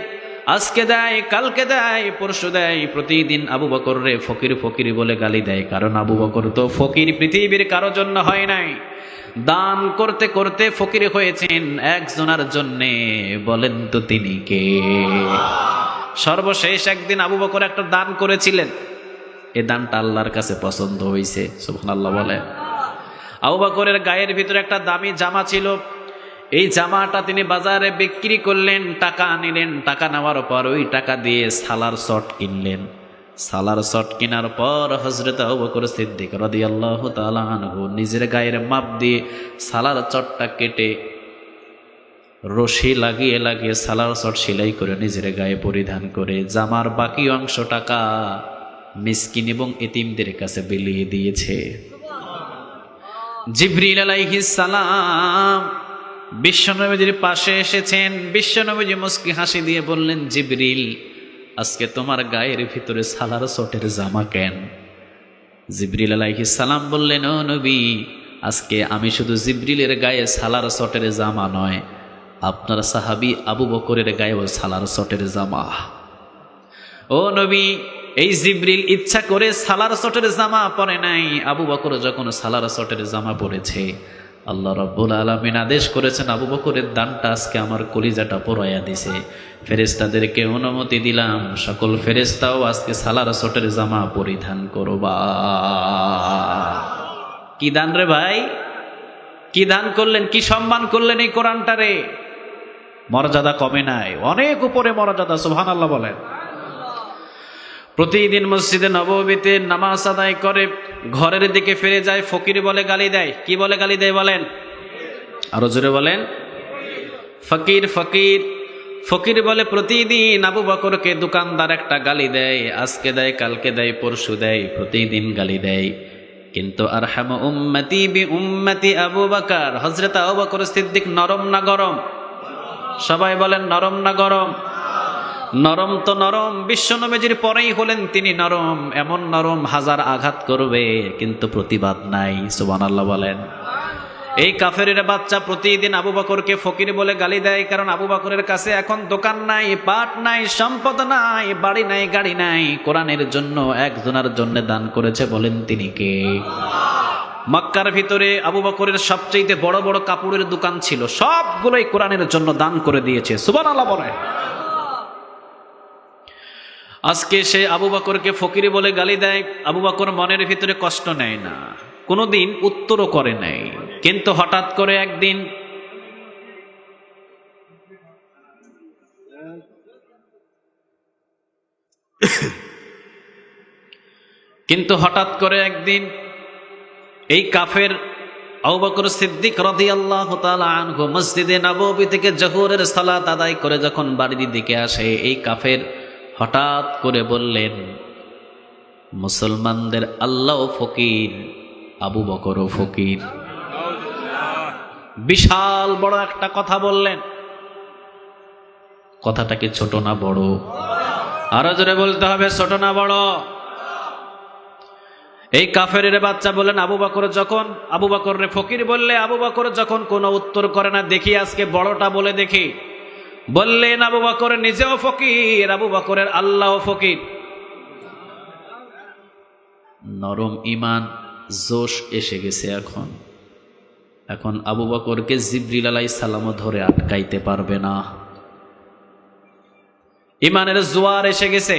আজকে দেয়, কালকে দেয়, পরশু দেয়, প্রতিদিন আবু বকররে ফকির ফকির বলে গালি দেয়। কারণ আবু বকর তো ফকির পৃথিবীর কারো জন্য হয় নাই, দান করতে করতে ফকির হয়েছেন একজনের জন্যে। বলেন তো তিনি কে? সর্বশেষ একদিন আবু বকর একটা দান করেছিলেন, এই দানটা আল্লাহর কাছে পছন্দ হয়েছে। সুবহানাল্লাহ বলেন। আবু বকরের গায়ের ভিতরে একটা দামি জামা ছিল, এই জামাটা তিনি বাজারে বিক্রি করলেন, টাকা নিলেন। টাকা নেওয়ার পর ওই টাকা দিয়ে সালার শট কিনলেন। সালার শট কেনার পর হযরত আবু বকর সিদ্দিক রাদিয়াল্লাহু তাআলা আনহু নিজের গায়ের মাপ দিয়ে সালার চটটা কেটে রশি লাগিয়ে লাগিয়ে সালার শট সেলাই করে নিজের গায়ে পরিধান করে জামার বাকি অংশ টাকা মিসকিন এবং এতিমদের কাছে বিলিয়ে দিয়েছে। জিবরিল আলাইহিস সালাম বিশ্বনবীর পাশে এসেছেন। বিশ্বনবী মুস্কি হাসি দিয়ে বললেন, জিবরিল, আজকে তোমার গায়ের ভিতরে সালার শটের জামা কেন? জিবরিল আলাইহিস সালাম বললেন, ও নবী, আজকে আমি শুধু জিবরিলের গায়ে সালার শটের জামা নয়, আপনার সাহাবী আবু বকরের গায়েও সালার শটের জামা। ও নবী, এই জিবরিল ইচ্ছা করে সালার শটের জামা পরে নাই। আবু বকর যখন সালার শটের জামা পরেছে, আল্লাহ রাব্বুল আলামিন আদেশ করেছেন আবু বকরের দানটা আজকে আমার কলিজাটা পোড়াইয়া দিছে। ফেরেশতাদেরকে অনুমতি দিলাম, সকল ফেরেশতাও আজকে সালার সোটের জামা পরিধান করবা। কি দান রে ভাই, কি দান করলেন, কি সম্মান করলেন এই কোরআনটারে। মর্যাদা কমে নাই, অনেক উপরে মর্যাদা। সুবহানাল্লাহ বলেন। প্রতিদিন মসজিদে নববীতে নামাজ আদায় করে ঘরের দিকে ফিরে যায়, ফকির বলে গালি দেয়। কি বলে গালি দেয় বলেন, আরো জোরে বলেন। ফকির ফকির ফকির বলে প্রতিদিন আবু বকরকে দোকানদার একটা গালি দেয়, আজকে দেয়, কালকে দেয়, পরশু দেয়, প্রতিদিন গালি দেয়। কিন্তু আরহাম উম্মতি বি উম্মতি আবু বকর, হযরত আবু বকর সিদ্দিক নরম না গরম? সবাই বলেন নরম না গরম? নরম তো নরম, বিশ্বনবীর পরেই হলেন তিনি নরম। এমন নরম হাজার আঘাত করবে কিন্তু প্রতিবাদ নাই। সুবহানাল্লাহ বলেন। এই কাফেরের বাচ্চা প্রতিদিন আবু বকরকে ফকির বলে গালি দেয়, কারণ আবু বকরের কাছে এখন দোকান নাই, পাট নাই, সম্পদ নাই, বাড়ি নাই, গাড়ি নাই। কোরআনের জন্য একজনের জন্য দান করেছে, বলেন তিনি কে? মক্কার ভিতরে আবু বকরের সবচেয়ে বড় বড় কাপড়ের দোকান ছিল, সবগুলোই কোরআনের জন্য দান করে দিয়েছে। সুবহানাল্লাহ বলেন। আজকে সে আবু বকরকে ফকির বলে গালি দেয়, আবু বকর মনের ভিতরে কষ্ট নেয় না, কোনোদিন উত্তরও করে নাই। কিন্তু হঠাৎ করে একদিন এই কাফের আবু বকর সিদ্দিক রাদিয়াল্লাহু তাআলা আনহু মসজিদে নববী থেকে জোহরের সালাত আদায় করে যখন বাড়ির দিকে আসে, এই কাফের হঠাৎ করে বললেন, মুসলমানদের আল্লাহ ফকির, আবু বকরও ফকির। বিশাল বড় একটা কথা বললেন। কথাটা কি ছোট না বড়? আরো জোরে বলতে হবে, ছোট না বড়? এই কাফেরের বাচ্চা বলেন আবু বকর রে ফকির বললে আবু বকর যখন কোনো উত্তর করে না, দেখি আজকে বড়টা বলে দেখি। বললেন আবু বকর নিজেও ফকির, আবু বকরের আল্লাহ ফকির। নরম ইমান, জোশ এসে গেছে। এখন আবু বকরকে জিবরিল আলাইহিস সালামও ধরে আটকাইতে পারবে না। ইমানের জোয়ার এসে গেছে।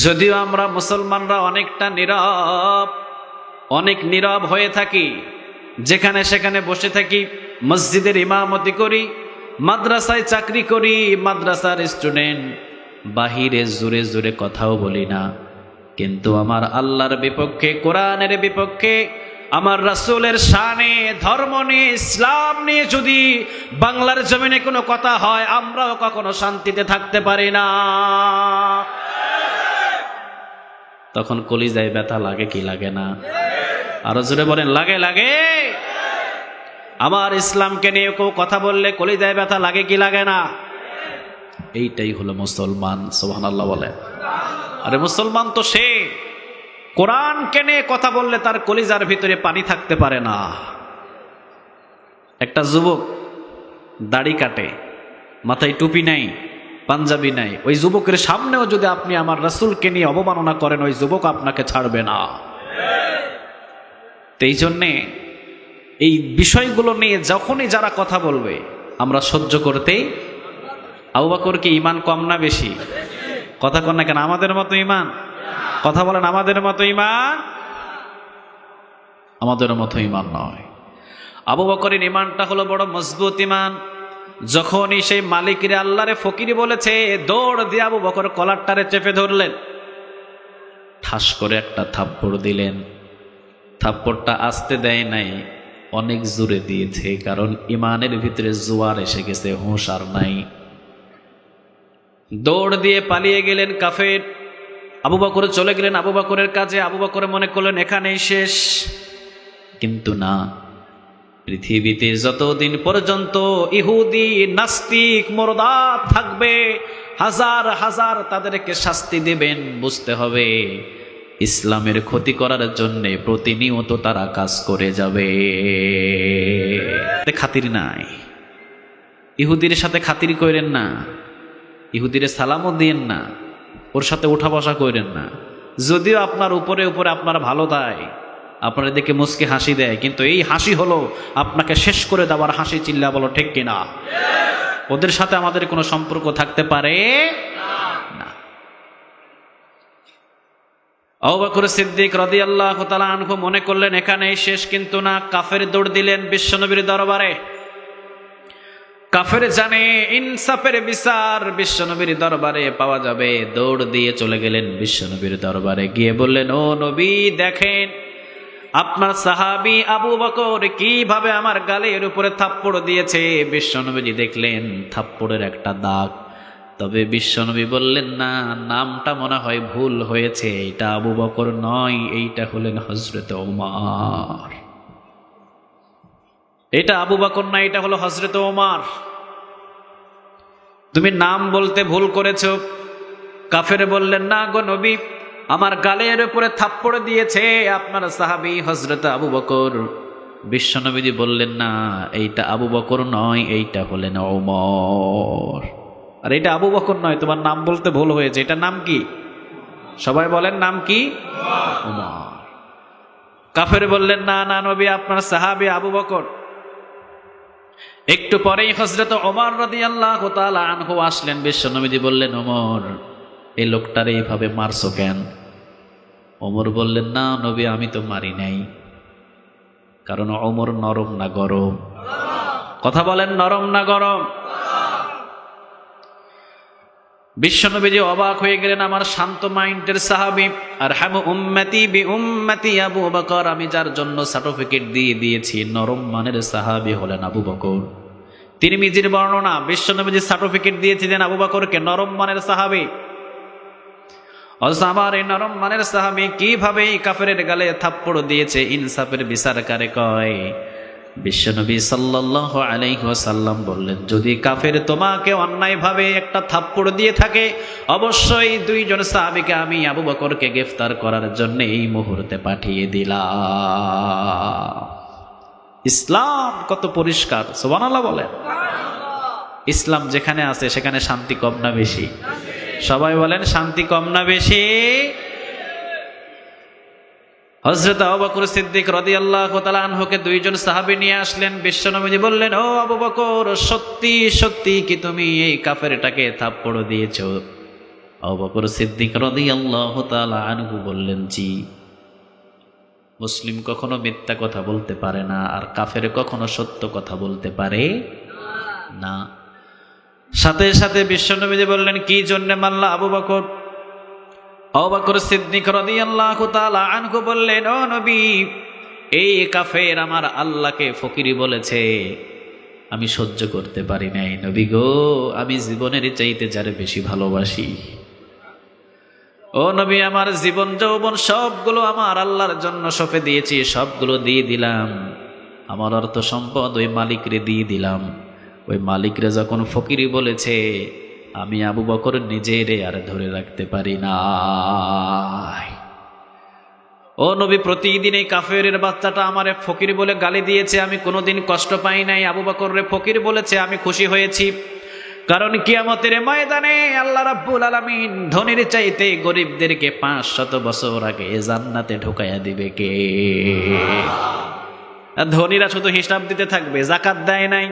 যদিও আমরা মুসলমানরা অনেকটা অনেক নীরব হয়ে থাকি, যেখানে সেখানে বসে থাকি, মসজিদের ইমামতি করি, মাদ্রাসায় চাকরি করি, মাদ্রাসার স্টুডেন্ট, বাহিরে জোরে জোরে কথাও বলি না। কিন্তু আমার আল্লাহর বিপক্ষে, কোরআনের বিপক্ষে, আমার রাসূলের শানে, ধর্ম নিয়ে, ইসলাম নিয়ে যদি বাংলার জমিনে কোনো কথা হয়, আমরাও কখনো শান্তিতে থাকতে পারি না। তখন কলিজায় ব্যথা লাগে কি লাগে না? আরো জোরে বলেন, লাগে লাগে। আমার ইসলামকে নিয়ে কেউ কথা বললে কলিজায় ব্যথা লাগে কি লাগে না? এইটাই হলো মুসলমান। সুবহানাল্লাহ বলে। আরে মুসলমান তো সে, কোরআনকে নিয়ে কথা বললে তার কলিজার ভিতরে পানি থাকতে পারে না। একটা যুবক দাড়ি কাটে, মাথায় টুপি নাই, পাঞ্জাবি নাই, ওই যুবকের সামনেও যদি আপনি আমার রাসূলকে নিয়ে অবমাননা করেন, ওই যুবক আপনাকে ছাড়বে না। এই জন্যে এই বিষয়গুলো নিয়ে যখনই যারা কথা বলবে আমরা সহ্য করতে। আবু বকর কি ঈমান কম না বেশি? কথা কন না কেন? আমাদের মতো ঈমান? কথা বলেন, আমাদের মতো ঈমান? আমাদের মতো ঈমান নয়। আবু বকরের ঈমানটা হলো বড় মজবুত ঈমান। যখনই সেই মালিকের আল্লাহরে ফকির বলেছে, দৌড় দিয়ে আবু বকর কলারটারে চেপে ধরলেন, ঠাস করে একটা থাপ্পড় দিলেন। থাপ্পড়টা আস্তে দেয় নাই, অনেক জোরে দিয়েছে, কারণ ইমানের ভিতরে জোয়ার এসে গেছে, হুঁশ আর নাই। দৌড় দিয়ে পালিয়ে গেলেন কাফের। আবু বকর চলে গেলেন আবু বকরের কাছে। আবু বকর মনে করলেন এখানেই শেষ, কিন্তু না, পৃথিবীতে যতদিন পর্যন্ত ইহুদি, নাস্তিক, মুরতাদ থাকবে, হাজার হাজার তাদেরকে শাস্তি দেবেন। বুঝতে হবে ইসলামের ক্ষতি করার জন্য প্রতিনিয়ত তারা কাজ করে যাবে। খাতির নাই, ইহুদির সাথে খাতির করেন না, ইহুদিরে সালামও দিয়েন না, ওর সাথে উঠা বসা করেন না। যদিও আপনার উপরে উপরে আপনার ভালো দেয়, আপনার দেখে মুচকি হাসি দেয়, কিন্তু এই হাসি হলো আপনাকে শেষ করে দেওয়ার হাসি। চিল্লা বলো ঠিক কিনা? ওদের সাথে আমাদের কোনো সম্পর্ক থাকতে পারে না। আবু বকর সিদ্দিক রাদিয়াল্লাহু তাআলা আনহু মনে করলেন এখানেই শেষ, কিন্তু না, কাফের দৌড় দিলেন বিশ্বনবীর দরবারে। কাফের জানে ইনসাফের বিচার বিশ্বনবীর দরবারে পাওয়া যাবে, দৌড় দিয়ে চলে গেলেন বিশ্বনবীর দরবারে। গিয়ে বললেন, ও নবী, দেখেন আপনার সাহাবী আবু বকর কিভাবে আমার গালের উপরে থাপ্পড় দিয়েছে। বিশ্বনবীজি দেখলেন থাপ্পড়ের একটা দাগ, তবে বিশ্বনবী বললেন, না, নামটা মনে হয় ভুল হয়েছে, এটা আবু বকর নয়, এইটা হলেন হযরত ওমর। এটা আবু বকর না, এটা হলো হযরত ওমর। তুমি নাম বলতে ভুল করেছো। কাফের বললেন, না গো নবী, আমার গালের উপরে থাপ্পড় দিয়েছে আপনার সাহাবী হযরত আবু বকর। বিশ্বনবীজি বললেন, না, এইটা আবু বকর নয়, এইটা হলেন ওমর। আর এটা আবু বকর নয়, তোমার নাম বলতে ভুল হয়েছে, এটা নাম কি? সবাই বলেন, নাম কি? ওমর। কাফের বললেন, না না নবী, আপনার সাহাবী আবু বকর। একটু পরেই হযরত ওমর রাদিয়াল্লাহু তাআলা আনহু আসলেন। বিশ্বনবীজি বললেন, ওমর, এই লোকটারে এইভাবে মারছো কেন? ওমর বললেন, না নবী, আমি তো মারি নাই। কারণ ওমর নরম না গরম? কথা বলেন, নরম না গরম? বিশ্বনবীজি অবাক হয়ে গেলেন, আমার শান্ত মাইন্ডের সাহাবী, আরহামু উম্মতি বি উম্মতি আবু বকর, আমি যার জন্য সার্টিফিকেট দিয়ে দিয়েছি নরম মানের সাহাবী হলেন আবু বকর। তিরমিজির বর্ণনা, বিশ্বনবীজি সার্টিফিকেট দিয়েছিলেন আবু বকরকে নরম মানের সাহাবী। আমার এই নরম মানের সাহাবী কিভাবে এই কাফেরের গালে থাপ্পড় দিয়েছে, ইনসাফের বিচার কারে কয়? বিশ্বনবী সাল্লাল্লাহু আলাইহি ওয়াসাল্লাম বললেন, যদি কাফের তোমাকে অন্যায়ভাবে একটা থাপ্পড় দিয়ে থাকে, অবশ্যই দুইজন সাহাবীকে আমি আবু বকরকে গ্রেফতার করার জন্য এই মুহূর্তে পাঠিয়ে দিলাম। ইসলাম কত পরিষ্কার, সুবহানাল্লাহ বলেন। ইসলাম যেখানে আছে সেখানে শান্তি কম না বেশি? সবাই বলেন, শান্তি কম না বেশি? হযরত আবু বকর সিদ্দিক রাদিয়াল্লাহু তাআলা আনহুকে দুইজন সাহাবী নিয়ে আসলেন। বিশ্বনবী বললেন, ও আবু বকর, সত্যি সত্যি কি তুমি এই কাফেরটাকে থাপ্পড় দিয়েছো? আবু বকর সিদ্দিক রাদিয়াল্লাহু তাআলা আনহু বললেন, জি। মুসলিম কখনো মিথ্যা কথা বলতে পারে না, আর কাফের কখনো সত্য কথা বলতে পারে না। সাথে সাথে বিশ্বনবী বললেন, কি জন্য মারলা আবু বকর? আবু বকর সিদ্দিক রাদিয়াল্লাহু তাআলা আনহু বললেন, ও নবী, এই কাফের আমার আল্লাহকে ফকিরি বলেছে, আমি সহ্য করতে পারি নাই। নবী গো, আমি জীবনের চাইতে যারে বেশি ভালোবাসি। ও নবী, আমার জীবন যৌবন সবগুলো আমার আল্লাহর জন্য সঁপে দিয়েছি, সবগুলো দিয়ে দিলাম। আমার অর্থ সম্পদ ওই মালিকরে দিয়ে দিলাম। ওই মালিকরে যখন ফকিরি বলেছে, আমি আবু বকর নিজেরে আর ধরে রাখতে পারি না। ও নবী, প্রতিদিন এই কাফেরের বাচ্চাটা আমারে ফকির বলে গালি দিয়েছে, আমি কোনোদিন কষ্ট পাই নাই। আবু বকর রে ফকির বলেছে, আমি খুশি হয়েছি। কারণ কিয়ামতের ময়দানে আল্লাহ রাব্বুল আলামিন ধনীর চাইতে গরিবদেরকে 500 বছর আগে জান্নাতে ঢোকাইয়া দিবে কে? ধনীরা শুধু হিসাব দিতে থাকবে, যাকাত দেয় নাই,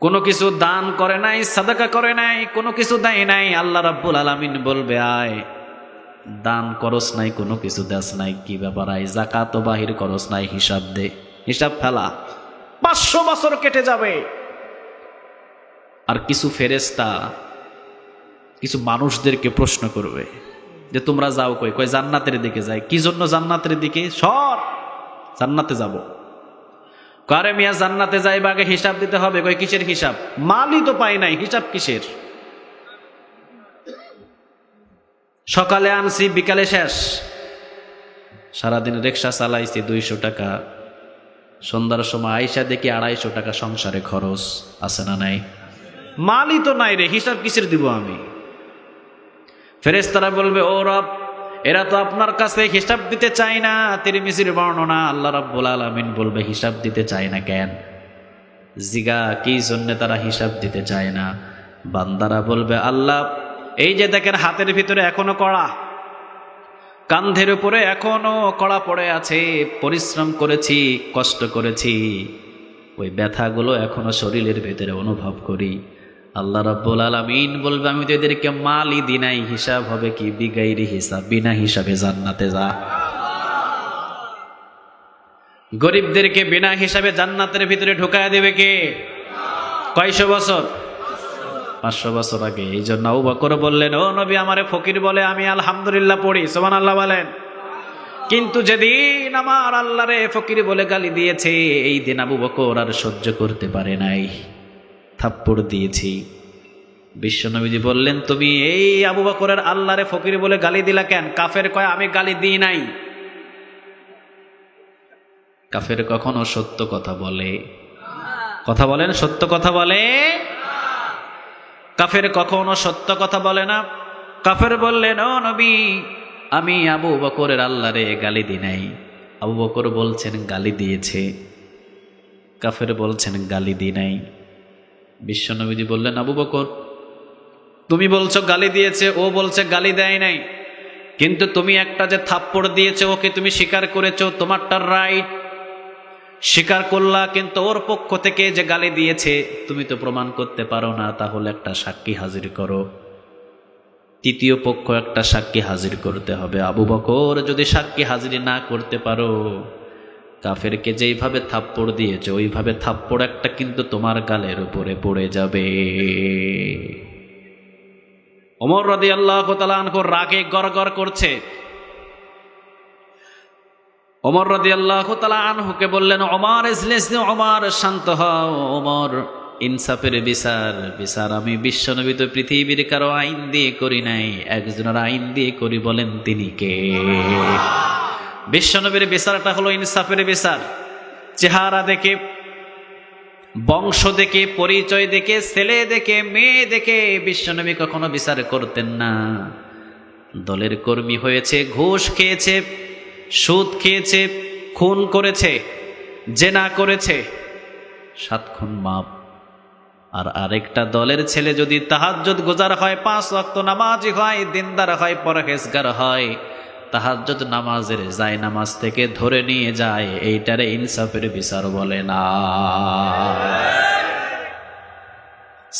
কোনো কিছু দান করে নাই, সাদাকা করে নাই, কোনো কিছু দেয় নাই। আল্লাহ রাব্বুল আলামিন বলবে, আয় দান করস নাই, কোনো কিছু দেস নাই, কি ব্যাপার? আয় যাকাত বাহির করস নাই, হিসাব দে। হিসাব ফেলা। 500 বছর কেটে যাবে। আর কিছু ফেরেশতা কিছু মানুষদেরকে প্রশ্ন করবে যে তোমরা যাও কই? কয় জান্নাতের দিকে যাই। কি জন্য জান্নাতের দিকে? সর, জান্নাতে যাব। কারে মিয়া জান্নাতে যাইবা, আগে হিসাব দিতে হবে। কয় কিসের হিসাব? মালই তো পাই নাই, হিসাব কিসের? সকালে আনছি, বিকালে শেষ। সারাদিন রিকশা চালাইছি 200 টাকা, সন্ধ্যার সময় আইসা দেখি 250 টাকা সংসারে খরচ। আছে না নাই? মালই তো নাই রে, হিসাব কিসের দিব আমি? ফেরেশতারা বলবে, ও রব, এরা তো আপনার কাছে হিসাব দিতে চায় না। তিরমিজির বর্ণনা, আল্লাহ রাব্বুল আলামিন বলবে, হিসাব দিতে চায় না কেন? জিগা, কি জন্য তারা হিসাব দিতে চায় না? বান্দারা বলবে, আল্লাহ, এই যে দেখেন হাতের ভিতরে এখনো কড়া, কান্ধের উপরে এখনো কড়া পড়ে আছে, পরিশ্রম করেছি, কষ্ট করেছি, ওই ব্যথাগুলো এখনো শরীরের ভেতরে অনুভব করি। আল্লাহ রাব্বুল আলামিন বলবে, আমি তো এদেরকে মালই দিই নাই, হিসাব হবে কি বিগাইরি হিসাব, বিনা হিসাবে জান্নাতে যা। গরিবদেরকে বিনা হিসাবে জান্নাতের ভিতরে ঢুকায় দেবে কে? কয়শো বছর? 500 বছর আগে। এই জন্য আবু বকর বললেন, ও নবী, আমারে ফকির বলে আমি আলহামদুলিল্লাহ পড়ি, সুবহানাল্লাহ বলেন। কিন্তু যেদিন আমার আল্লাহরে ফকির বলে গালি দিয়েছে, এই দিন আবু বকর আর সহ্য করতে পারে নাই, থাপ্পড় দিয়েছি। বিশ্বনবীজি বললেন, তুমি এই আবু বকরের আল্লাহরে ফকির বলে গালি দিলা কেন? কাফের কয় আমি গালি দিই নাই। কাফের কখনো সত্য কথা বলে? কথা বলেন, সত্য কথা বলে? কাফের কখনো সত্য কথা বলে না। কাফের বললেন, ও নবী, আমি আবু বকরের আল্লাহরে গালি দিই নাই। আবু বকর বলছেন গালি দিয়েছে, কাফের বলছেন গালি দিই নাই। বিশ্বনবীজি বললেন, আবু বকর, তুমি বলছো গালি দিয়েছে, ও বলছে গালি দেয় নাই, কিন্তু তুমি একটা যে থাপ্পড় দিয়েছে ওকে তুমি স্বীকার করেছো, তোমারটা রাইট, স্বীকার করলা, কিন্তু ওর পক্ষ থেকে যে গালি দিয়েছে তুমি তো প্রমাণ করতে পারো না, তাহলে একটা সাক্ষী হাজির করো। তৃতীয় পক্ষ একটা সাক্ষী হাজির করতে হবে। আবু বকর যদি সাক্ষী হাজির না করতে পারো, কাফেরকে যেইভাবে থাপ্পড় দিয়েছে ওইভাবে থাপ্পড় একটা কিন্তু তোমার গালের উপরে পড়ে যাবে। ওমর রাদিয়াল্লাহু তাআলা আনহু রাগে গড়গড় করছে। ওমর রাদিয়াল্লাহু তাআলা আনহুকে বললেন, ওমর ইজলিস, ওমর শান্ত হও, ওমর ইনসাফের বিচার আমি বিশ্বনবী তো পৃথিবীর কারো আইন দিয়ে করি নাই, একজনের আইন দিয়ে করি, বলেন তিনি কে? বিশ্বনবীর বিচারটা হলো ইনসাফের বিচার। চেহারা দেখে, বংশ দেখে, পরিচয় দেখে, ছেলে দেখে, মেয়ে দেখে বিশ্বনবী কখনো বিচার করতেন না। দলের কর্মী হয়েছে, ঘুষ খেয়েছে, সুদ খেয়েছে, খুন করেছে, জেনা করেছে, 7 খুন মাপ। আর আরেকটা দলের ছেলে যদি তাহাজ্জুদ গুজার হয়, 5 ওয়াক্ত নামাজি হয়, দিনদার হয়, পরহেজগার হয়, তাহাজ্জুদ নামাজের যায় নামাজ থেকে ধরে নিয়ে যায়, এইটারে ইনসাফের বিচার বলে না।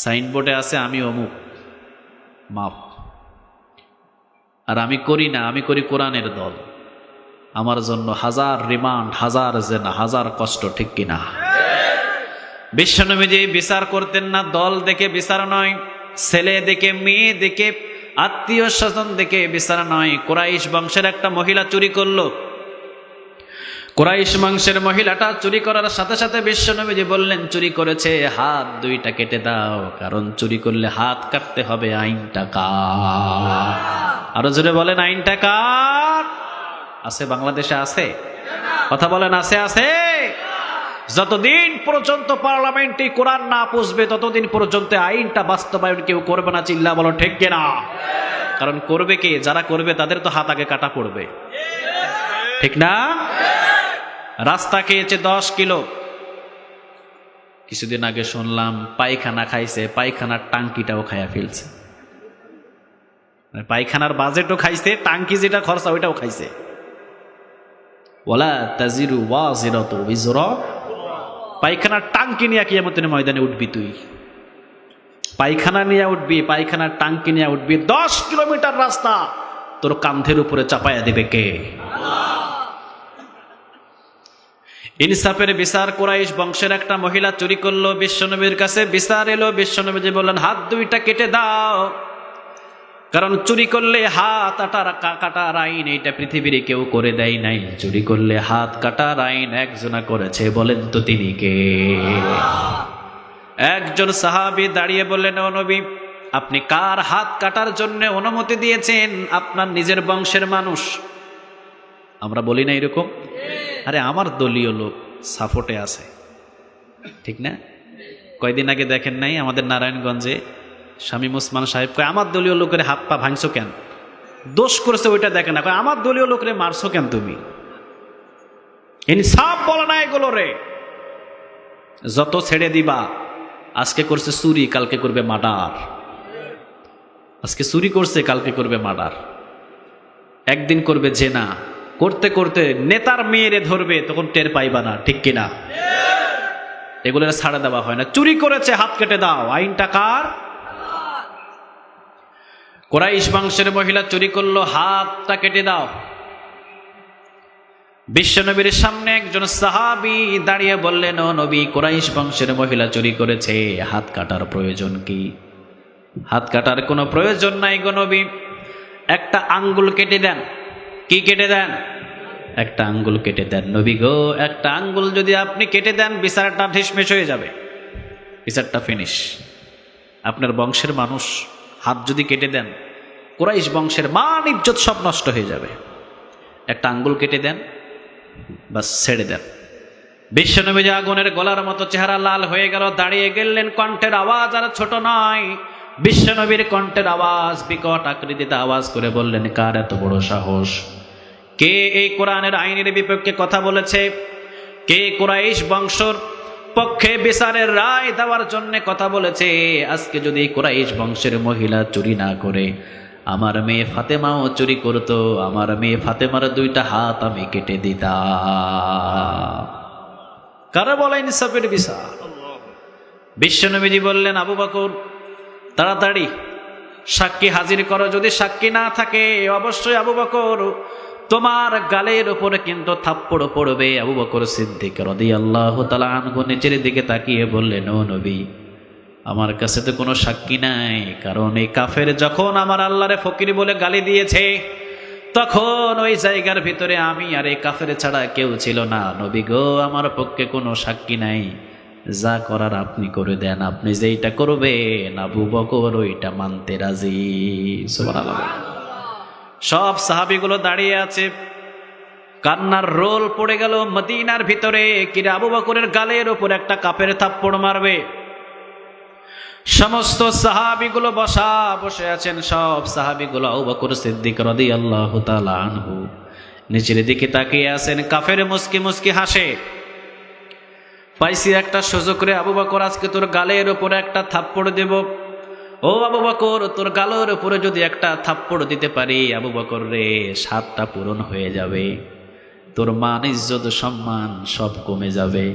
সাইনবোর্ডে আছে আমি অমুক, মাপ, আর আমি করি না, আমি করি কোরআনের দল, আমার জন্য 1000 রিমান্ড, 1000 জেনা, 1000 কষ্ট, ঠিক কিনা? বিশ্বনবী যে বিচার করতেন না, দল দেখে বিচার নয়, ছেলে দেখে, মেয়ে দেখে, আত্মীয় স্বজন দেখে বিচার নয়। কুরাইশ বংশের একটা মহিলা চুরি করলো, কুরাইশ বংশের মহিলাটা চুরি করার সাথে সাথে বিশ্বনবীজি বললেন, চুরি করেছে, হাত 2টা কেটে দাও, কারণ চুরি করলে হাত কাটতে হবে, আইনটা কার? আরো জোরে বলেন, আইনটা কার? আছে বাংলাদেশে? আছে? কথা বলেন, আছে? আছে। যতদিন পর্যন্ত পার্লামেন্টে কোরআন না পুষবে ততদিন পর্যন্ত আইনটা বাস্তবায়ন কেউ করবে না। চিল্লা বলো ঠিক কিনা? কারণ করবে কে? যারা করবে তাদের তো হাত আগে কাটা পড়বে, ঠিক না? রাস্তা খেয়েছে 10 কিলো, কিছুদিন আগে শুনলাম পায়খানা খাইছে, পায়খানার টাঙ্কিটাও খাইয়া ফেলছে। পায়খানার বাজেটও খাইছে, টাঙ্কি যেটা খরচা ওইটাও খাইছে। ওয়ালা তাজিরু ওয়াজিরাতু বিজরা, পায়খানার টাঙ্কি নিয়ে কিয়ামতের ময়দানে উঠবি তুই। পায়খানা নিয়ে উঠবি, পায়খানার টাঙ্কি নিয়ে উঠবি, 10 কিলোমিটার রাস্তা তোর কাঁধের উপরে চাপাইয়া দেবে কে? ইনসাফের বিচার। কুরাইশ বংশের একটা মহিলা চুরি করলো, বিশ্বনবীর কাছে বিচার এলো। বিশ্বনবীজি বললেন, হাত 2টা কেটে দাও, কারণ চুরি করলে হাত কাটার আইন এইটা পৃথিবীর কেউ করে দেয় নাই। চুরি করলে হাত কাটার আইন একজনা করেছে, বলেন তো তিনি কে? একজন সাহাবী দাঁড়িয়ে বললেন, ও নবী, আপনি কার হাত কাটার জন্য অনুমতি দিয়েছেন? আপনার নিজের বংশের মানুষ। আমরা বলি না এরকম? আরে আমার দলীয় লোক সাপোর্টে আছে, ঠিক না? কয়দিন আগে দেখেন নাই আমাদের নারায়ণগঞ্জে শামীম ওসমান সাহেব কয়, আমার দলীয় লোকের হাত পা ভাঙছো কেন? দোষ করেছে ওইটা দেখে না, কয় আমার দলীয় লোকের মারছো কেন তুমি? ইনসাফ বলে না এগুলো রে। যত ছেড়ে দিবা, আজকে করছে চুরি, কালকে করবে মার্ডার। আজকে চুরি করছে, কালকে করবে মার্ডার। একদিন করবে জেনা, করতে করতে নেতার মেয়েরে ধরবে, তখন টের পাইবা না, ঠিক কিনা? এগুলো ছাড়া দেওয়া হয় না। চুরি করেছে, হাত কেটে দাও, আইনটা কার? কুরাইশ বংশের মহিলা চুরি করলো, হাতটা কেটে দাও। বিশ্বনবীর সামনে একজন সাহাবী দাঁড়িয়ে বললেন, ও নবী, কুরাইশ বংশের মহিলা চুরি করেছে, হাত কাটার প্রয়োজন কি? হাত কাটার কোনো প্রয়োজন নাই গো নবী, একটা আঙ্গুল কেটে দেন। কি কেটে দেন? একটা আঙ্গুল কেটে দেন নবী গো। একটা আঙ্গুল যদি আপনি কেটে দেন, বিচারটা ঢিসমিস হয়ে যাবে, বিচারটা ফিনিশ। আপনার বংশের মানুষ হাত যদি কেটে দেন, কুরাইশ বংশের মান ইজ্জত সব নষ্ট হয়ে যাবে। একটা আঙ্গুল কেটে দেন, বাস ছেড়ে দেন। বিশ্বনবী যে আগুনের গলার মতো চেহারা লাল হয়ে গেল, দাঁড়িয়ে গেলেন। কণ্ঠের আওয়াজ আর ছোট নয়, বিশ্বনবীর কণ্ঠের আওয়াজ বিকট আকৃতিতে আওয়াজ করে বললেন, কার এত বড় সাহস? কে এই কোরআনের আইনের বিপক্ষে কথা বলেছে? কে কুরাইশ বংশের পক্ষে বিচারের রায় দেওয়ার জন্য কথা বলেছে? আজকে যদি কুরাইশ বংশের মহিলা চুরি না করে, আমার মেয়ে ফাতেমাও চুরি করতো, আমার মেয়ে ফাতেমার দুইটা হাত আমি কেটে দিতাম। কারা বলে ইনসাফের বিচার? বিশ্বনবীজি বললেন, আবু বকর তাড়াতাড়ি সাক্ষী হাজির করো। যদি সাক্ষী না থাকে, অবশ্যই আবু বকর তোমার গালের উপরে কিন্তু থাপ্পড় পড়বে। আবু বকর সিদ্দিক রাদিয়াল্লাহু তাআলা আনহু নিচের দিকে তাকিয়ে বললেন, ও নবী, আমার কাছে তো কোনো সাক্ষী নাই, কারণ এই কাফের যখন আমার আল্লাহরে ফকির বলে গালি দিয়েছে, তখন ওই জায়গার ভিতরে আমি আর এই কাফের ছাড়া কেউ ছিল না। নবী গো, আমার পক্ষে কোনো সাক্ষী নাই, যা করার আপনি করে দেন। আপনি যেইটা করবেন আবু বকর ওইটা মানতে রাজি। সুবহানাল্লাহ। সব সাহাবীগুলো দাঁড়িয়ে আছে, কান্নার রোল পড়ে গেল মদিনার ভিতরে। কিরে, আবু বকরের গালের উপর একটা কাফের থাপ্পড় মারবে। সমস্ত সাহাবীগুলো বসে আছেন। সব সাহাবীগুলো আবু বকর সিদ্দিক রাদিয়াল্লাহু তাআলা আনহু নিচের দিকে তাকিয়ে আছেন। কাফের মুস্কি মুস্কি হাসে। পাইছি একটা সুযোগ রে আবু বকর, আজকে তোর গালের উপরে একটা থাপ্পড় দেব। ও আবু বকর, তোর গালের উপরে যদি একটা থাপ্পড় দিতে পারি, আবু বকর রে, 7টা পূরণ হয়ে যাবে, তোর মান ইজ্জত সম্মান সব কমে যাবে।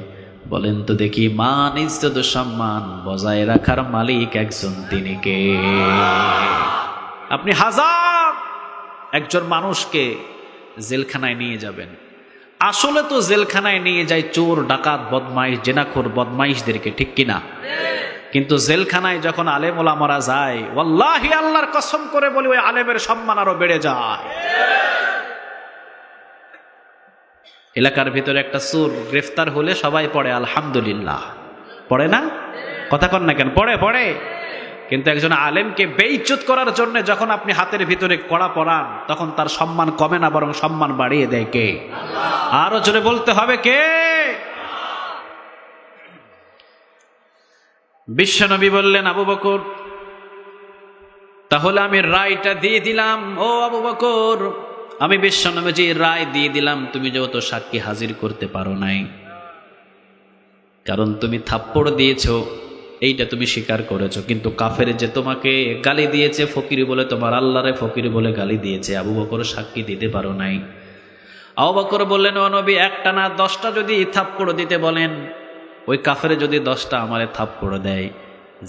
বলেন তো দেখি, মান ইজ্জত সম্মান বজায় রাখার মালিক একজন, তিনি কে? আপনি হাজার একজন মানুষকে জেলখানায় নিয়ে যাবেন, আসলে তো জেলখানায় নিয়ে যায় চোর, ডাকাত, বদমাইশ, জেনাখোর বদমাইশদেরকে, ঠিক কিনা? কিন্তু জেলখানায় যখন আলেম ওলামারা যায়, ওয়াল্লাহি আল্লাহর কসম করে বলি, ওই আলেমের সম্মান আরো বেড়ে যায়। এলাকার ভিতরে একটা চোর গ্রেফতার হলে সবাই পড়ে আলহামদুলিল্লাহ, পড়ে না? কথা কন না কেন? পড়ে। কিন্তু একজন আলেমকে বেইজ্জত করার জন্য যখন আপনি হাতের ভিতরে কড়া পরান, তখন তার সম্মান কমে না, বরং সম্মান বাড়িয়ে দেয় কে? আরো জোরে বলতে হবে, কে? বিশ্বনবী বললেন, আবু বকর, তাহলে আমি রায়টা দিয়ে দিলাম। ও আবু বকর, আমি বিশ্বনবীজি রায় দিয়ে দিলাম, তুমি যেহেতু সাক্ষী হাজির করতে পারো নাই, কারণ তুমি থাপ্পড় দিয়েছো, এইটা তুমি স্বীকার করেছো, কিন্তু কাফের যে তোমাকে গালি দিয়েছে ফকির বলে, তোমার আল্লাহরে ফকির বলে গালি দিয়েছে, আবু বকর সাক্ষী দিতে পারো নাই। আবু বকর বললেন, ও নবী, একটা না 10টা যদি থাপ্পড় দিতে বলেন, ওই কাফের যদি 10টা আমারে থাপ্পড় দেয়,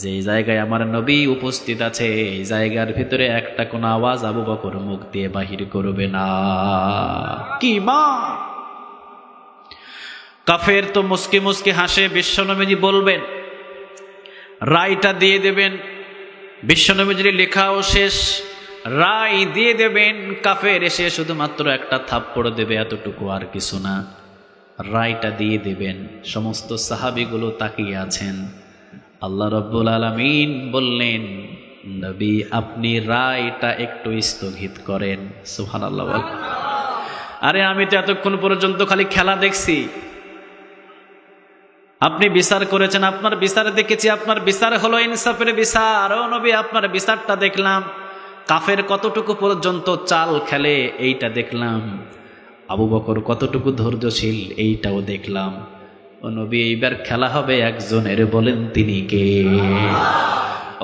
যে জায়গায় আমার নবী উপস্থিত আছে, এই জায়গার ভিতরে একটা কোনো আওয়াজ আবু বকর মুখ দিয়ে বাহির করবে না। কি মা! কাফের তো মুস্কি মুস্কি হাসে। বিশ্বনবীজি বলবেন, রায়টা দিয়ে দেবেন। বিশ্বনবীজির লেখাও শেষ, রায় দিয়ে দেবেন। কাফের এসে শুধুমাত্র একটা থাপ্পড় দেবে, এতটুকু, আর কিছু না। রায়টা দিয়ে দেবেন। সমস্ত সাহাবীগুলো তাকিয়ে আছেন। আল্লাহ রাব্বুল আলামিন বললেন, নবী, আপনি রায়টা একটু স্থগিত করেন। সুবহানাল্লাহ। আরে আমি তো এতক্ষণ পর্যন্ত খালি খেলা দেখছি, আপনি বিচার করেছেন, আপনার বিচার দেখেছি, আপনার বিচার হলো ইনসাফের বিচার। ও নবী, আপনার বিচারটা দেখলাম, কাফের কতটুকু পর্যন্ত চাল খেলে এইটা দেখলাম, আবু বকর কতটুকু ধৈর্যশীল এইটাও দেখলাম। ও নবী, এইবার খেলা হবে একজনের, বলেন তিনি কে?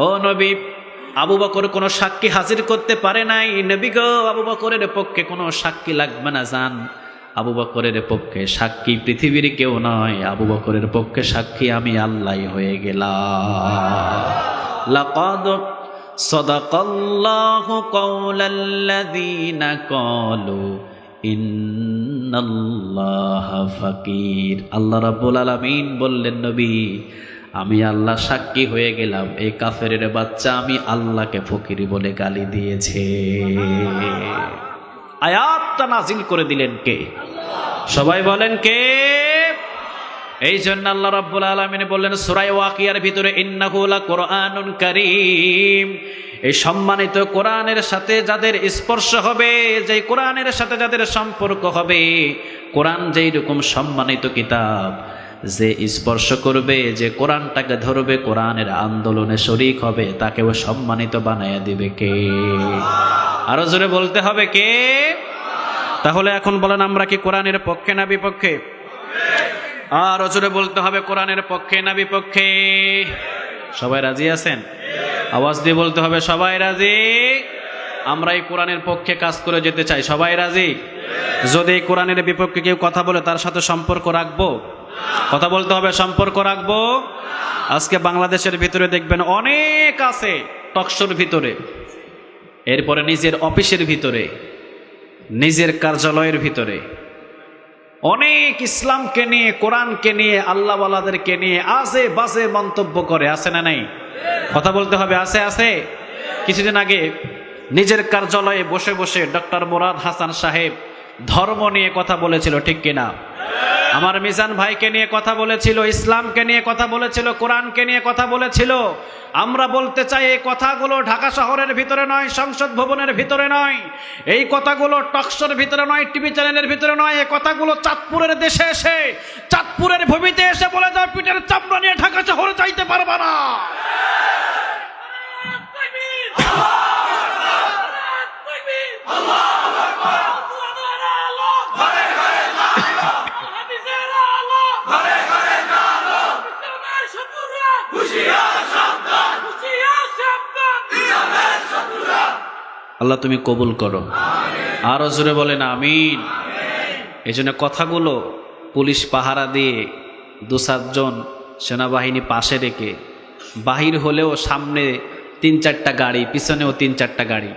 ও নবী, আবু বকর কোনো সাক্ষী হাজির করতে পারে নাই। নবী গো, আবু বকরের পক্ষে কোনো সাক্ষী লাগবে না, যান। আবু বকরের পক্ষে সাক্ষী পৃথিবীর কেউ নয়, আবু বকরের পক্ষে সাক্ষী আমি আল্লাহই হয়ে গেলাম। লাকাদ সাদাকাল্লাহু কাওলাল্লাযীনা ক্বালু ইন্নাল্লাহা ফাকির। আল্লাহ রাব্বুল আলামিন বললেন, নবী আমি আল্লাহ সাক্ষী হয়ে গেলাম, এই কাফেরের বাচ্চা আমি আল্লাহকে ফকির বলে গালি দিয়েছে। আয়াতটা নাজিল করে দিলেন কে? সবাই বলেন কে? এই জন্য আল্লাহ রাব্বুল আলামিন বললেন সূরা ওয়াকিয়ার ভিতরে, ইন্নাহু লাকুরআনুন কারীম। এই সম্মানিত কোরআনের সাথে যাদের স্পর্শ হবে, যে কোরআনের সাথে যাদের সম্পর্ক হবে, কোরআন যেই রকম সম্মানিত কিতাব, যে স্পর্শ করবে, যে কোরআনটাকে ধরবে, কোরআনের আন্দোলনে শরীক হবে, তাকেও সম্মানিত বানায়া দিবে কে? আরো জোরে বলতে হবে কে? তাহলে এখন বলেন, আমরা কি কোরআনের পক্ষে না বিপক্ষে? আরো জোরে বলতে হবে, কোরআনের পক্ষে না বিপক্ষে? সবাই রাজি আছেন? আওয়াজ দিয়ে বলতে হবে, সবাই রাজি? আমরা এই কোরআনের পক্ষে কাজ করে যেতে চাই, সবাই রাজি? যদি এই কোরআনের বিপক্ষে কেউ কথা বলে, তার সাথে সম্পর্ক রাখবো? কথা বলতে হবে, সম্পর্ক রাখবো। আজকে বাংলাদেশের ভিতরে দেখবেন অনেক আছে টকশোর ভিতরে, এরপরে নিজের অফিসের ভিতরে, নিজের কার্যালয়ের ভিতরে অনেক ইসলামকে নিয়ে, কোরআনকে নিয়ে, আল্লাহওয়ালাদেরকে নিয়ে আজে বাজে মন্তব্য করে। আছে না নাই? কথা বলতে হবে, আছে আছে। কিছুদিন আগে নিজের কার্যালয়ে বসে বসে ডক্টর মুরাদ হাসান সাহেব ধর্ম নিয়ে কথা বলেছিল, ঠিক কিনা? আমার মিজান ভাইকে নিয়ে কথা বলেছিল, ইসলামকে নিয়ে কথা বলেছিল, কোরআনকে নিয়ে কথা বলেছিল। আমরা বলতে চাই, এই কথাগুলো ঢাকা শহরের ভিতরে নয়, সংসদ ভবনের ভিতরে নয়, এই কথাগুলো টকশোর ভিতরে নয়, টিভি চ্যানেলের ভিতরে নয়, এই কথাগুলো চাঁদপুরের দেশে এসে, চাঁদপুরের ভূমিতে এসে বলে দাও, পিঠের চামড়া নিয়ে ঢাকা শহরে যাইতে পারবা না। আল্লাহ তুমি কবুল করো। আরো জোরে বলেন আমিন। এই জন্য কথাগুলো পুলিশ পাহারা দিয়ে 2-7 সেনাবাহিনী পাশে রেখে, বাহির হলেও সামনে 3-4টা গাড়ি, পিছনেও 3-4টা গাড়ি,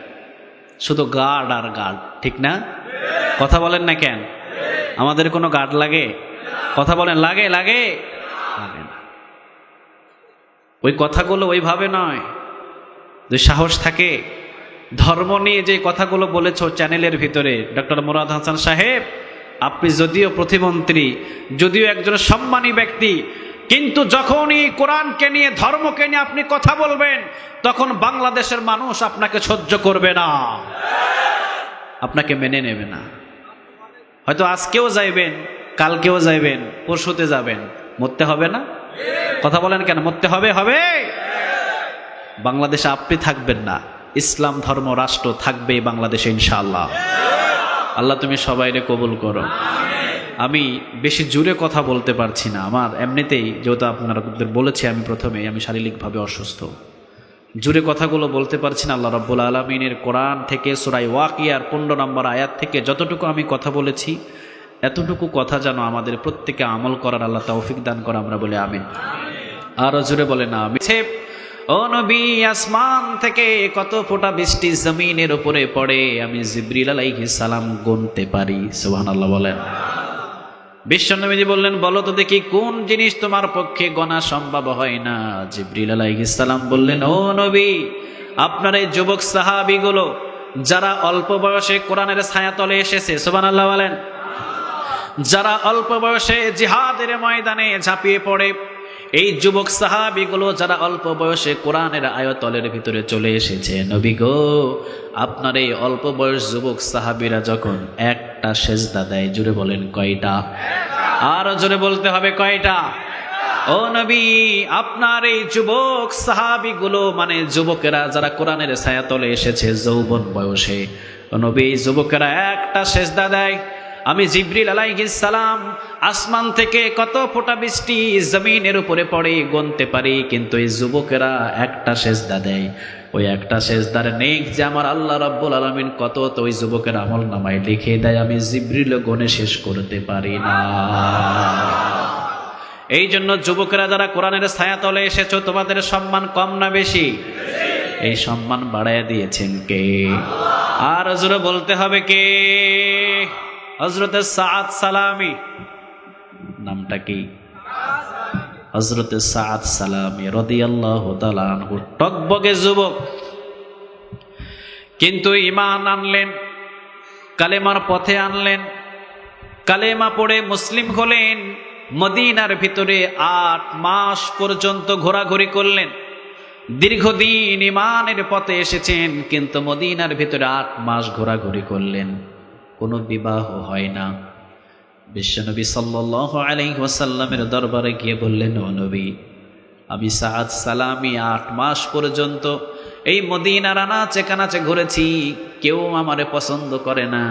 শুধু গার্ড আর গার্ড, ঠিক না? কথা বলেন না কেন? আমাদের কোনো গার্ড লাগে? কথা বলেন, লাগে? লাগে লাগে না। ওই কথাগুলো ওইভাবে নয়। যে সাহস থাকে, ধর্ম নিয়ে যে কথাগুলো বলেছ চ্যানেলের ভিতরে, ডক্টর মুরাদ হাসান সাহেব, আপনি যদিও প্রতিমন্ত্রী, যদিও একজন সম্মানী ব্যক্তি, কিন্তু যখনই কোরআনকে নিয়ে, ধর্মকে নিয়ে আপনি কথা বলবেন, তখন বাংলাদেশের মানুষ আপনাকে সহ্য করবে না, আপনাকে মেনে নেবে না। হয়তো আজকেও যাইবেন, কালকেও যাইবেন, পরশুতে যাবেন, মরতে হবে না? কথা বলেন কেন? মরতে হবে, হবে। বাংলাদেশে আপনি থাকবেন না, ইসলাম ধর্ম রাষ্ট্র থাকবে বাংলাদেশে ইনশাআল্লাহ। আল্লাহ তুমি সবাইরে কবুল করো। আমি বেশি জোরে কথা বলতে পারছি না, আমার এমনিতেই, যেহেতু আপনাদের বলেছি আমি প্রথমে, আমি শারীরিকভাবে অসুস্থ, জোরে কথাগুলো বলতে পারছি না। আল্লাহ রাব্বুল আলামিনের কোরআন থেকে সূরা ওয়াকিয়ার 15 নম্বর আয়াত থেকে যতটুকু আমি কথা বলেছি, এতটুকু কথা যেন আমাদের প্রত্যেকে আমল করার আল্লাহ তৌফিক দান করে, আমরা বলি আমিন। আরো জোরে বলে না আমি। ও নবী, আসমান থেকে কত ফোঁটা বৃষ্টি জমিনের উপরে পড়ে আমি জিবরিল আলাইহিস সালাম গুনতে পারি। সুবহানাল্লাহ বলেন। বিশ্বনবীজি বললেন, বলো তো দেখি কোন জিনিস তোমার পক্ষে গোনা সম্ভব হয় না? জিবরিল আলাইহিস সালাম বললেন, ও নবী, আপনার এই যুবক সাহাবীগুলো যারা অল্প বয়সে কোরআনের ছায়াতলে এসেছে, সুবহানাল্লাহ বলেন, যারা অল্প বয়সে জিহাদের ময়দানে ঝাঁপিয়ে পড়ে, এই যুবক সাহাবীগুলো যারা অল্প বয়সে কোরআনের আয়াতলের ভিতরে চলে এসেছে, নবী গো, আপনার এই অল্প বয়স যুবক সাহাবীরা যখন একটা সেজদা দেয়, জোরে বলেন কয়টা? আরো জোরে বলতে হবে, কয়টা? ও নবী, আপনার এই যুবক সাহাবীগুলো, মানে যুবকেরা যারা কোরআনের ছায়াতলে এসেছে যৌবন বয়সে, নবী, যুবকেরা একটা সেজদা দেয়, আমি জিবরিল আলাইহিস সালাম আসমান থেকে কত ফোঁটা বৃষ্টি জমিনের উপরে পড়ে গুনতে পারি, কিন্তু এই যুবকেরা একটা সেজদা দেয়, ওই একটা সেজদার নেক যে আমার আল্লাহ রাব্বুল আলামিন কত, তো ওই যুবকের আমল নামায় লিখে দেয়, আমি জিবরিল গুনে শেষ করতে পারি না। এই জন্য যুবকেরা যারা কোরআনের ছায়াতলে এসেছো, তোমাদের সম্মান কম না বেশি? এই সম্মান বাড়ায় দিয়েছেন কে? আর জোরে বলতে হবে কে? হযরত সাআদ সালামি। নামটা কি? হযরত সাআদ সালামি রাদিয়াল্লাহু তাআলা আনহু। টকবগে যুবক, কিন্তু ঈমান আনলেন, কালেমার পথে আনলেন, কালেমা পড়ে মুসলিম হলেন। মদিনার ভিতরে 8 মাস পর্যন্ত ঘোরাঘুরি করলেন। দীর্ঘদিন ঈমানের পথে এসেছেন, কিন্তু মদিনার ভিতরে 8 মাস ঘোরাঘুরি করলেন, কোনো বিবাহ হয় না। বিশ্বনবী সাল্লাল্লাহু আলাইহি ওয়াসাল্লামের দরবারে গিয়ে বললেন, ও নবী, আমি সাআদ সালামি 8 মাস পর্যন্ত এই মদিনার আনাচে কানাচে ঘুরেছি, কেউ আমারে পছন্দ করে না।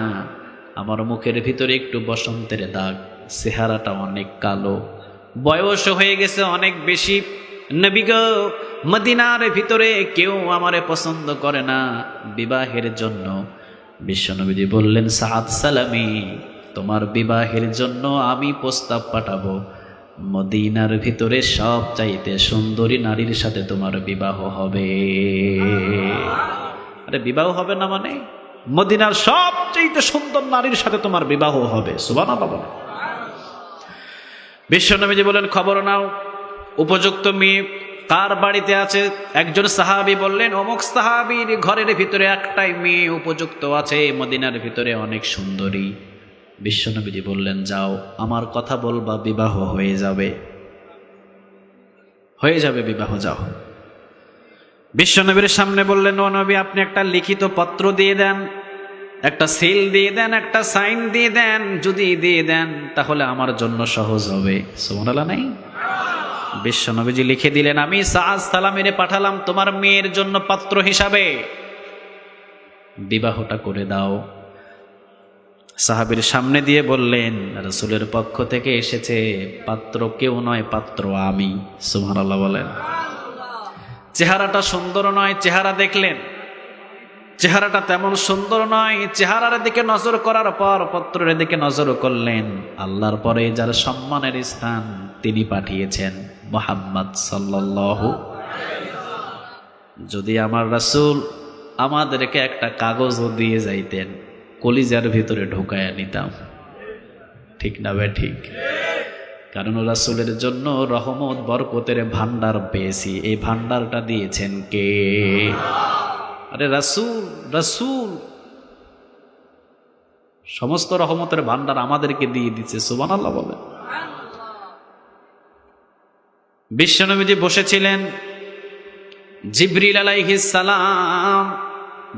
আমার মুখের ভিতরে একটু বসন্তের দাগ, চেহারাটা অনেক কালো, বয়স হয়ে গেছে অনেক বেশি। নবী গো, মদিনার ভিতরে কেউ আমারে পছন্দ করে না, বিবাহের জন্য। বিশ্বনবীজি বললেন, সাআদ সালামি, তোমার বিবাহের জন্য আমি প্রস্তাব পাঠাবো। মদিনার ভিতরে সব চাইতে সুন্দরী নারীর সাথে তোমার বিবাহ হবে। আরে বিবাহ হবে না মানে? মদিনার সব চাইতে সুন্দর নারীর সাথে তোমার বিবাহ হবে। সুবহানাল্লাহ বলেন। বিশ্বনবীজি বলেন, খবর নাও, উপযুক্ত মেয়ে কার বাড়িতে আছে? একজন সাহাবী বললেন, অমুক সাহাবীর ঘরের ভিতরে একটাই মেয়ে উপযুক্ত আছে, মদিনার ভিতরে অনেক সুন্দরী। বিশ্বনবীজি বললেন, যাও, আমার কথা বলবা, বিবাহ হয়ে যাবে, হয়ে যাবে বিবাহ, যাও। বিশ্বনবীর সামনে বললেন, ও নবী, আপনি একটা লিখিত পত্র দিয়ে দেন, একটা সিল দিয়ে দেন, একটা সাইন দিয়ে দেন। যদি দিয়ে দেন তাহলে আমার জন্য সহজ হবে। সুবহানাল্লাহ নাই? বিশ্বনবীজি লিখে দিলেন, আমি সাআদ সালামিরে পাঠালাম তোমার মেয়ের জন্য পাত্র হিসাবে, বিবাহটা করে দাও। সাহাবীর সামনে দিয়ে বললেন, রাসূলের পক্ষ থেকে এসেছে, পাত্র কেউ নয়, পাত্র আমি। সুবহানাল্লাহ বলেন। চেহারাটা সুন্দর নয়, চেহারা দেখলেন, চেহারাটা তেমন সুন্দর নয়। চেহারার দিকে নজর করার পর পত্রের দিকে নজর করলেন। আল্লাহর পরে যার সম্মানের স্থান, তিনি পাঠিয়েছেন মুহাম্মদ সাল্লাল্লাহু। যদি আমার রাসূল আমাদেরকে একটা কাগজও দিয়ে যাইতেন, কলিজার ভিতরে ঢোকায়া নিতাম। ঠিক না বে ঠিক? কারণ রাসূলের জন্য রহমত বরকতের ভান্ডার পেয়েছি। এই ভান্ডারটা দিয়েছেন কে? আরে রাসূল, রাসূল সমস্ত রহমতের ভান্ডার আমাদেরকে দিয়ে দিচ্ছে। সুবহানাল্লাহ বলে। বিশ্বনবীজি বসেছিলেন, জিবরিল আলাইহিস সালাম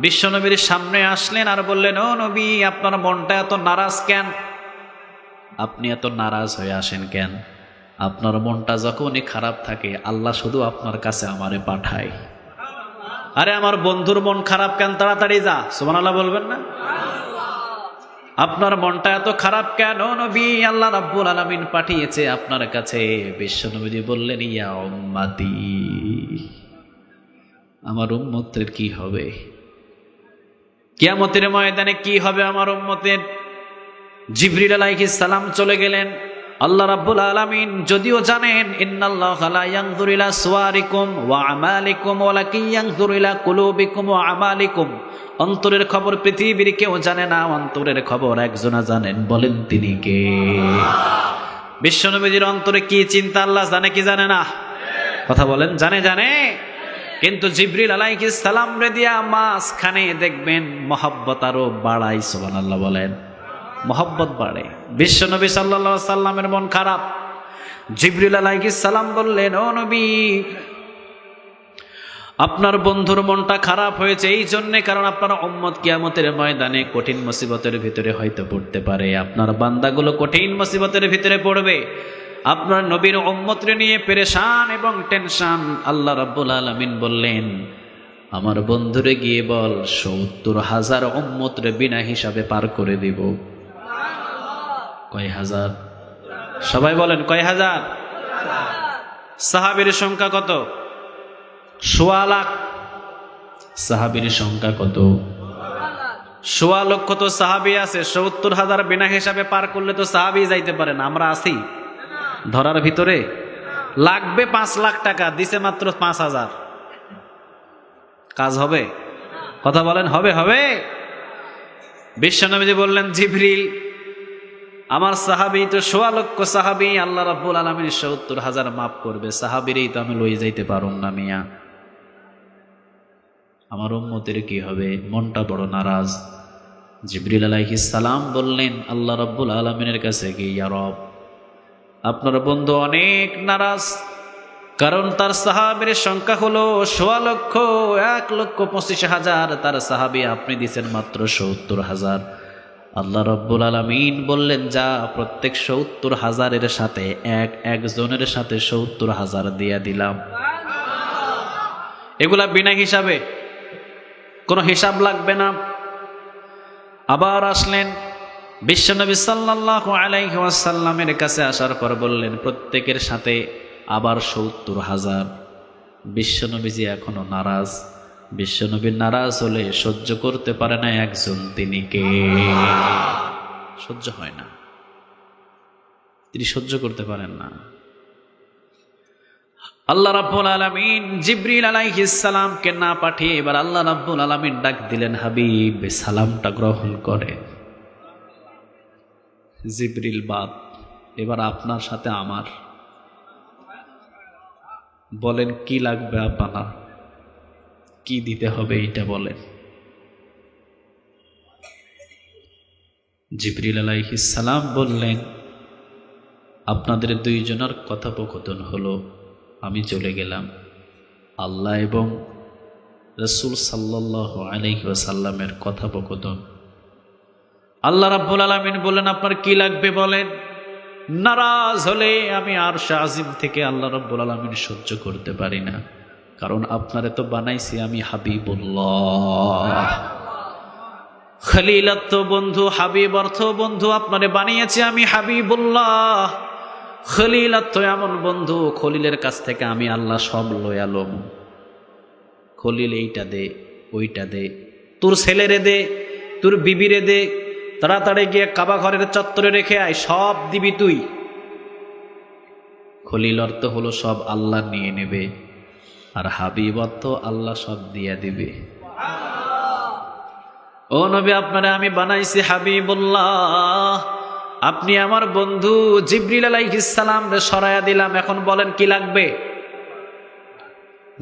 বিশ্বনবীর সামনে আসলেন আর বললেন, ও নবী, আপনার মনটা এত নারাজ কেন? আপনি এত নারাজ হয়ে আসেন কেন? আপনার মনটা যখনই খারাপ থাকে, আল্লাহ শুধু আপনার কাছে আমারে পাঠায়। আরে আমার বন্ধুর মন খারাপ কেন? তাড়াতাড়ি যা। সুবহানাল্লাহ বলবেন না? আপনার মনটা এত খারাপ কেন নবী? আল্লাহ রাব্বুল আলামিন পাঠিয়েছে আপনার কাছে। বিশ্বনবী বললেন, ইয়া উম্মতি, আমার উম্মতের কি হবে? কিয়ামতের ময়দানে কি হবে আমার উম্মতের? জিবরিল আলাইহিস সালাম চলে গেলেন। আল্লাহ রাব্বুল আলামিন যদিও জানেন, ইন্নাল্লাহা লা ইয়ানজুরু ইলা সুওয়ারিকুম ওয়া আমালিকুম ওয়ালাকিন ইয়ানজুরু ইলা কুলুবিকুম ওয়া আমালিকুম। অন্তরের খবর পৃথিবীর কেউ জানে না, অন্তরের খবর একজনা জানেন। বলেন তিনি কে? বিশ্বনবীর অন্তরে কি চিন্তা আল্লাহ জানে কি জানে না? কথা বলেন। জানে, জানে। কিন্তু জিবরিল আলাইহিস সালাম রে দিয়া মাঝখানে দেখবেন মহব্বত আরো বাড়াই। সুবহানাল্লাহ বলেন। মহব্বত বাড়ে। বিশ্বনবী সাল্লাল্লাহু আলাইহি সাল্লামের মন খারাপ। জিবরিল আলাইহিস সালাম বললেন, ও নবী, আপনার বন্ধুর মনটা খারাপ হয়েছে এই জন্যে, কারণ আপনার উম্মত কিয়ামতের ময়দানে কঠিন মুসিবতের ভিতরে হয়তো পড়তে পারে। আপনার বান্দাগুলো কঠিন মুসিবতের ভিতরে পড়বে। আপনার নবীর উম্মতরে নিয়ে পেরেশান এবং টেনশন। আল্লাহ রাব্বুল আলামিন বললেন, আমার বন্ধুরে গিয়ে বল ৭০,০০০ উম্মতরে বিনা হিসাবে পার করে দিব। কয় হাজার? সবাই বলেন কয় হাজার? সাহাবীর সংখ্যা কত? ১৬ লাখ। সাহাবীর সংখ্যা কত? ১৬ লক্ষ। তো সাহাবী আছে ৭০,০০০ বিনা হিসাবে পার করলে তো সাহাবী যাইতে পারে না। আমরা আছি ধরার ভিতরে? লাগবে ৫ লাখ টাকা, দিছে মাত্র ৫,০০০। কাজ হবে? কথা বলেন হবে? হবে। বিশ্বনবীজি বললেন, জিবরিল আমার সাহাবী তো ১৬ লক্ষ সাহাবী, আল্লাহ রাব্বুল আলামিন ৭০,০০০ মাফ করবে, সাহাবীরই তো আমি লয়ে যাইতে পারুম না মিয়া, আমার উম্মতের কি হবে? মনটা বড় নারাজ। জিবরিল আলাইহিস সালাম বললেন আল্লাহ রাব্বুল আলামিনের কাছে কি, ইয়া রব, আপনার বন্ধু অনেক নারাজ, কারণ তার সাহাবীর সংখ্যা হলো ১৬ লক্ষ, ১,২৫,০০০ তার সাহাবী, আপনি দিছেন মাত্র ৭০,০০০। আল্লাহ রাব্বুল আলামিন বললেন, যা প্রত্যেক ৭০,০০০-এর সাথে একজনের সাথে ৭০,০০০ দিয়া দিলাম। এগুলা বিনা হিসাবে, কোনো হিসাব লাগবে না। আবার আসলেন বিশ্বনবী সাল্লাল্লাহু আলাইহি ওয়াসাল্লামের কাছে, আসার পর বললেন প্রত্যেকের সাথে আবার ৭০,০০০। বিশ্বনবীজি এখনো নারাজ। বিশ্বনবী নারাজ হলে সহ্য করতে পারে না একজন, তিনি কে? সহ্য হয় না, তিনি সহ্য করতে পারেন না। আল্লাহ রাব্বুল আলামিন জিবরিল আলাইহিস সালামকে না পাঠিয়ে এবার আল্লাহ রাব্বুল আলামিন ডাক দিলেন, হাবিব সালামটা গ্রহণ করে। জিবরিল বাদ, এবার আপনার সাথে আমার, বলেন কি লাগবে আপনার, কি দিতে হবে এটা বলেন। জিবরিল আলাইহিস সালাম বললেন, আপনাদের দুইজনের কথোপকথন হলো, আমি চলে গেলাম, আল্লাহ এবং রাসূল সাল্লাল্লাহু আলাইহি ওয়াসাল্লামের কথোপকথন। আল্লাহ রাব্বুল আলামিন বললেন, আপনার কি লাগবে বলেন। নারাজ হলে আমি আরশ আজিম থেকে আল্লাহ রাব্বুল আলামিন সহ্য করতে পারি না, কারণ আপনারে তো বানাইছি আমি হাবিবুল্লাহ, খলিল অর্থ বন্ধু, হাবিব অর্থ বন্ধু, আপনারে বানিয়েছি আমি হাবিবুল্লাহ। খলিল অর্থ এমন বন্ধু, খলিলের কাছ থেকে আমি আল্লাহ সব লয়ালম। খলিল এইটা দে, ওইটা দে, তোর ছেলেরে দে, তোর বিবিরে দে, তাড়াতাড়ি গিয়ে কাবা ঘরের চত্বরে রেখে আয়, সব দিবি তুই। খলিল অর্থ হলো সব আল্লাহ নিয়ে নেবে, আর হাবিব অর্থ আল্লাহ সব দিয়া দিবে। ও নবী, আপনারা আমি বানাইছি হাবিবুল্লাহ, আপনি আমার বন্ধু। জিবরিল আলাইহিস সালাম রে সরায়া দিলাম, এখন বলেন কি লাগবে।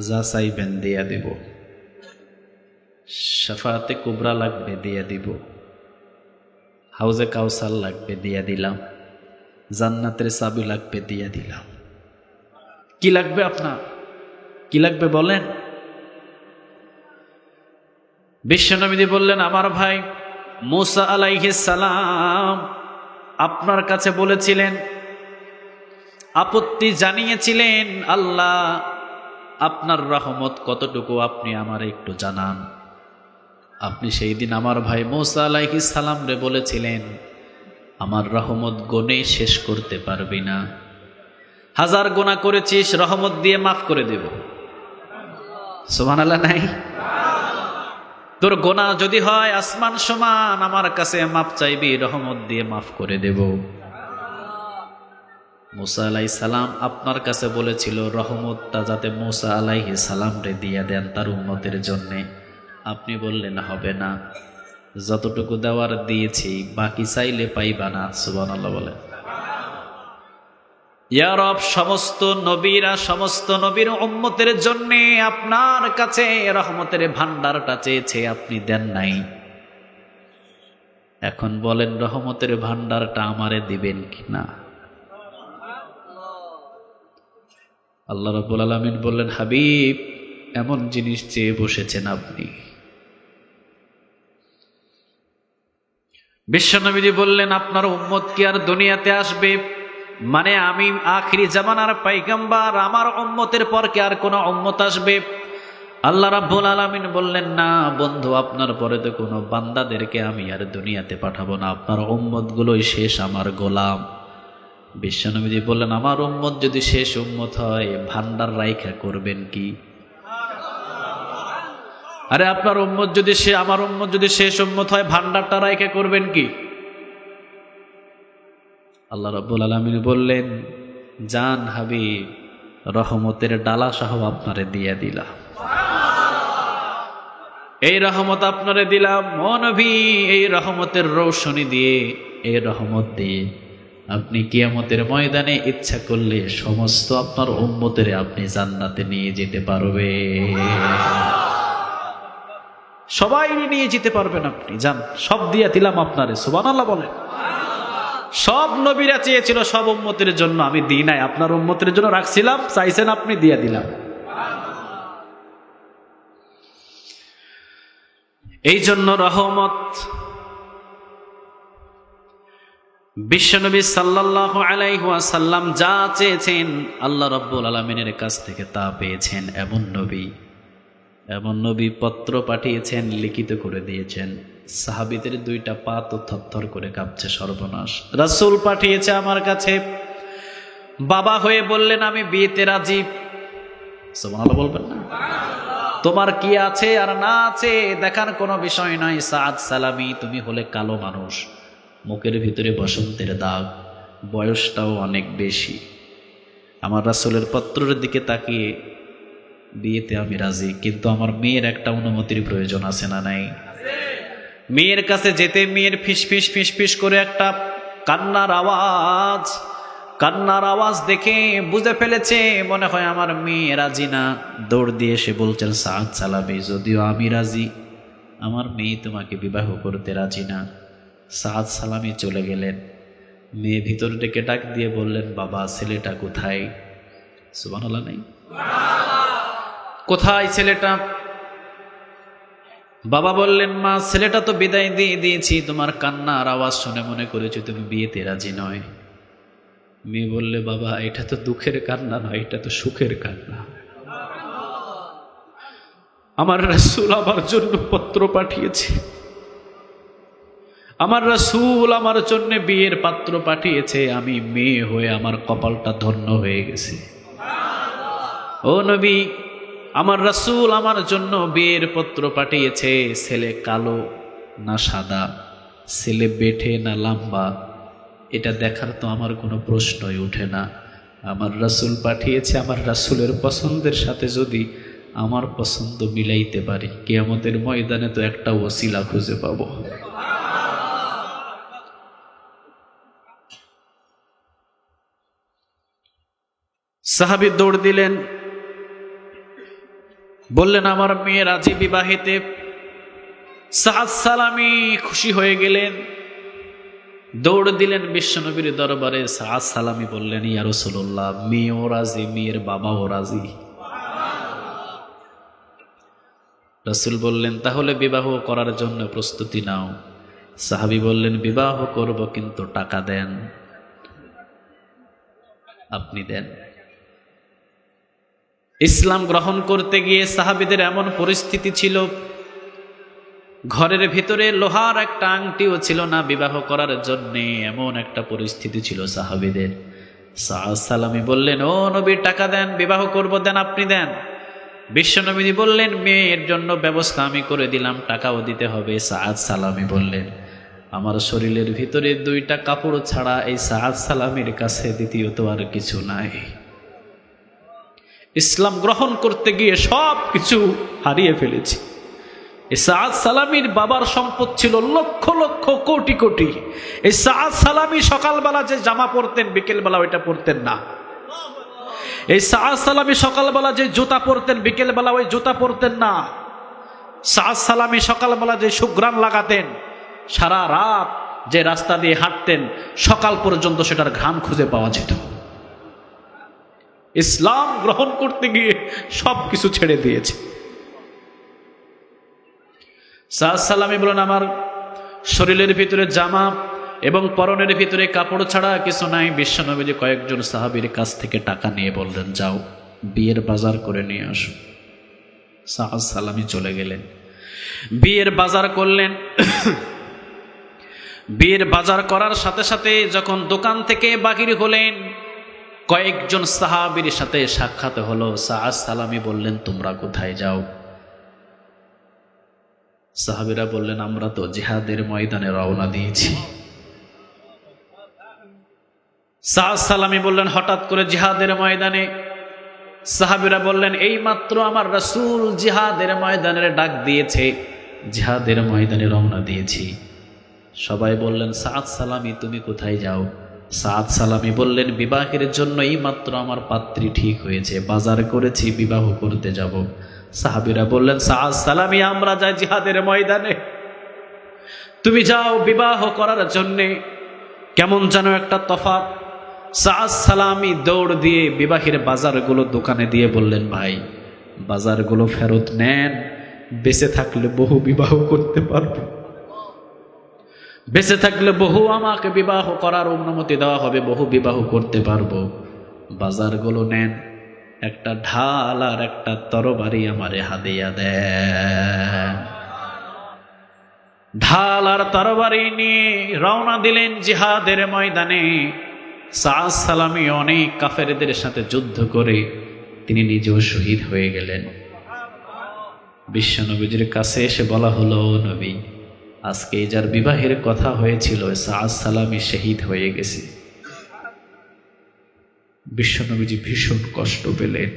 যা চাইবেন দিয়া দিব। শাফাআতে কুবরা লাগবে দিয়া দিব, হাউজে কাউসার লাগবে দিয়া দিলাম, জান্নাতের চাবি লাগবে দিয়া দিলাম। কি লাগবে আপনার, কি লাগবে বলেন। বিশ্বনবী বললেন, আমার ভাই মুসা আলাইহিস সালাম আপনার কাছে বলেছিলেন, আপত্তি জানিয়েছিলেন, আল্লাহ আপনার রহমত কতটুকু আপনি আমার একটু জানান। আপনি সেই দিন আমার ভাই মুসা আলাইহিস সালাম রে বলেছিলেন, আমার রহমত গুণে শেষ করতে পারবি না, 1000 গুনাহ করেছিস রহমত দিয়ে মাফ করে দেব। সুবহানাল্লাহ নাই? তোর গুনাহ যদি হয় আসমান সমান, আমার কাছে মাফ চাইবি, রহমত দিয়ে মাফ করে দেব। মুসা আলাইহিস সালাম আপনার কাছে বলেছিল রহমতটা যাতে মুসা আলাইহিস সালাম রে দিয়ে দেন তার উম্মতের জন্যে। আপনি বললেন হবে না, যতটুকু দেওয়ার দিয়েছি, বাকি চাইলে পাইবা না। সুবহানাল্লাহ বলেন। ইয়া রব, সমস্ত নবীরা সমস্ত নবীর উম্মতের জন্যে আপনার কাছে রহমতের ভান্ডারটা চেয়েছে, আপনি দেন নাই। এখন বলেন রহমতের ভান্ডারটা আমারে দিবেন কিনা। আল্লাহ রাব্বুল আলামিন বললেন, হাবিব এমন জিনিস চেয়ে বসেছেন আপনি। বিশ্বনবীজি বললেন, আপনার উম্মত কি আর দুনিয়াতে আসবে? মানে আমি আখিরি জামানার পয়গম্বর, আমার উম্মতের পর কি আর কোন উম্মত আসবে? আল্লাহ রাব্বুল আলামিন বললেন, না বন্ধু, আপনার পরে তো কোনো বান্দাদেরকে আমি আর দুনিয়াতে পাঠাবো না, আপনার উম্মতগুলোই শেষ আমার গোলাম। বিশ্বনবীজি বললেন, আমার উম্মত যদি শেষ উম্মত হয় ভান্ডার রাইখা করবেন কি? আরে আপনার উম্মত যদি আমার উম্মত যদি শেষ উম্মত হয় ভান্ডারটা রাইখা করবেন কি? আল্লাহ রাব্বুল আলামিন বললেন, জান হাবিব, রহমতের ডালা সহ আপনারে দিয়ে দিলাম, এই রহমত আপনারে দিলাম। ও নবী, এই রহমতের রৌশনী দিয়ে, এই রহমত দিয়ে আপনি কিয়ামতের ময়দানে ইচ্ছা করলে সমস্ত আপনার উম্মতের আপনি জান্নাতে নিয়ে যেতে পারবে, সবাই নিয়ে যেতে পারবেন আপনি। যান, সব দিয়ে দিলাম আপনারে। সুবহানাল্লাহ বলেন। সব নবীরা চেয়েছিল সব উম্মতের জন্য, আমি দিই নাই, আপনার উম্মতের জন্য রাখছিলাম, চাইছেন আপনি, দিয়ে দিলাম। এই জন্য রহমত বিশ্বনবী সাল্লাল্লাহু আলাইহি ওয়াসাল্লাম যা চেয়েছেন আল্লাহ রাব্বুল আলামিনের কাছ থেকে তা পেয়েছেন। এমন নবী পত্র পাঠিয়েছেন, লিখিত করে দিয়েছেন, সাহাবীদের দুইটা পা তো থরথর করে কাঁপছে, সর্বনাশ। রাসূল পাঠিয়েছে আমার কাছে, বাবা হয়ে বললেন আমি বিয়েতে রাজি। সুবহানাল্লাহ বলবেন না? তোমার কি আছে আর না আছে দেখার কোনো বিষয় নয়। সাদ সালামি, তুমি হলে কালো মানুষ, মুখের ভিতরে বসন্তের দাগ, বয়সটাও অনেক বেশি। আমার রাসূলের পত্রের দিকে তাকিয়ে বিয়েতে আমি রাজি, কিন্তু আমার মেয়ের একটা অনুমতির প্রয়োজন আছে না নাই? মেয়ের কাছে যেতে মেয়ের ফিসফিস ফিসফিস করে একটা কান্নার আওয়াজ দেখে বুঝে ফেলেছে মনে হয় আমার মেয়ে রাজি না। দৌড় দিয়ে এসে বলছেন, সাদ সালামি, যদিও আমি রাজি, আমার মেয়ে তোমাকে বিবাহ করতে রাজি না। সাদ সালামি চলে গেলেন। মেয়ে ভিতর ডেকে ডাক দিয়ে বললেন, বাবা ছেলেটা কোথায়? সুবহানাল্লাহ নাই? কোথায় ছেলেটা? বাবা বললেন, মা ছেলেটা তো বিদায় দিয়ে দিয়েছি, তোমার কান্নার আওয়াজ শুনে মনে করেছি তুমি বিয়েতে রাজি নয়। মেয়ে বললে, বাবা এটা তো দুঃখের কান্না নয়, এটা তো সুখের কান্না। আমার রাসূল আমার জন্য পত্র পাঠিয়েছে, আমার রাসূল আমার জন্য বিয়ের পাত্র পাঠিয়েছে, আমি মেয়ে হয়ে আমার কপালটা ধন্য হয়ে গেছে। ও নবী, আমার রাসূল আমার জন্য বিয়ের পত্র পাঠিয়েছে, ছেলে কালো না সাদা, ছেলে বেঠে না লম্বা, এটা দেখার তো আমার কোনো প্রশ্নই ওঠে না। আমার রাসূল পাঠিয়েছে, আমার রাসূলের পছন্দের সাথে যদি আমার পছন্দ মিলাইতে পারি, কিয়ামতের ময়দানে তো একটা ওসিলা খুঁজে পাবো। সাহাবী দৌড় দিলেন, বললেন আমার মেয়ে রাজি বিবাহিতে। সাদ সালামি খুশি হয়ে গেলেন, দৌড় দিলেন বিশ্বনবীর দরবারে। সাদ সালামি বললেন, ইয়া রাসূলুল্লাহ, মেয়েও রাজি, মেয়ের বাবাও রাজি। রাসূল বললেন, তাহলে বিবাহ করার জন্য প্রস্তুতি নাও। সাহাবী বললেন, বিবাহ করব, কিন্তু টাকা দেন। আপনি দেন। ইসলাম গ্রহণ করতে গিয়ে সাহাবীদের এমন পরিস্থিতি ছিল, ঘরের ভিতরে লোহার একটা আংটিও ছিল না বিবাহ করার জন্য, এমন একটা পরিস্থিতি ছিল সাহাবীদের। সাদ সালামি বললেন, ও নবী টাকা দেন, বিবাহ করব, দেন, আপনি দেন। বিশ্বনবী বললেন, মেয়ের জন্য ব্যবস্থা আমি করে দিলাম, টাকাও দিতে হবে। সাদ সালামি বললেন, আমার শরীরের ভিতরে দুইটা কাপড় ছাড়া এই সাদ সালামির কাছে দ্বিতীয়ত আর কিছু নাই। ইসলাম গ্রহণ করতে গিয়ে সব কিছু হারিয়ে ফেলেছি। এই সাদ সালামির বাবার সম্পদ ছিল লক্ষ লক্ষ কোটি কোটি। এই সাদ সালামি সকালবেলা যে জামা পরতেন বিকেলবেলা ওইটা পরতেন না। এই সাদ সালামি সকালবেলা যে জুতা পরতেন বিকেলবেলা ওই জুতা পরতেন না। সাদ সালামি সকালবেলা যে সুঘ্রাণ লাগাতেন, সারা রাত যে রাস্তা দিয়ে হাঁটতেন, সকাল পর্যন্ত সেটার ঘ্রাণ খুঁজে পাওয়া যেত। ইসলাম গ্রহণ করতে গিয়ে সব কিছু ছেড়ে দিয়েছে। সাদ সালামি বলেন, আমার শরীরের ভিতরে জামা এবং পরনের ভিতরে কাপড় ছাড়া কিছু নাই। বিশ্বনবী কয়েকজন সাহাবীর কাছ থেকে টাকা নিয়ে বললেন, যাও বিয়ের বাজার করে নিয়ে আসো। সাআদ সালামি চলে গেলেন, বিয়ের বাজার করলেন। বিয়ের বাজার করার সাথে সাথে যখন দোকান থেকে বাহির হলেন, কয়েকজন সাহাবীর সাথে সাক্ষাৎ হলো। সাআদ সালামি বললেন, তোমরা কোথায় যাও? সাহাবীরা বললেন, আমরা তো জিহাদের ময়দানে রওনা দিয়েছি। সাআদ সালামি বললেন, হঠাৎ করে জিহাদের ময়দানে? সাহাবীরা বললেন, এই মাত্র আমার রাসূল জিহাদের ময়দানের ডাক দিয়েছে, জিহাদের ময়দানে রওনা দিয়েছি। সবাই বললেন, সাআদ সালামি তুমি কোথায় যাও? সাআদ সালামি বললেন, বিবাহের জন্য এই মাত্র আমার পাত্রী ঠিক হয়েছে, বাজার করেছি, বিবাহ করতে যাব। সাহাবীরা বললেন, সাআদ সালামি আমরা যাই জিহাদের ময়দানে, তুমি যাও বিবাহ করার জন্যে। কেমন যেন একটা তফাৎ। সাআদ সালামি দৌড় দিয়ে বিবাহের বাজারগুলো দোকানে দিয়ে বললেন, ভাই বাজারগুলো ফেরত নেন, বেঁচে থাকলে বহু বিবাহ করতে পারবো, বেঁচে থাকলে বহু আমাকে বিবাহ করার অনুমতি দেওয়া হবে, বহু বিবাহ করতে পারবো। বাজারগুলো নেন, একটা ঢাল আর একটা তরবারি আমারে হাদিয়া দেন। ঢাল আর তরবারি নিয়ে রওনা দিলেন জিহাদের ময়দানে। সাআদ সালামি অনেক কাফেরদের সাথে যুদ্ধ করে তিনি নিজেও শহীদ হয়ে গেলেন। বিশ্বনবীজির কাছে এসে বলা হলো, নবী আজকে যার বিবাহের কথা হয়েছিল সাআদ সালামি শহীদ হয়ে গেছে। বিশ্বনবীজি ভীষণ কষ্ট পেলেন।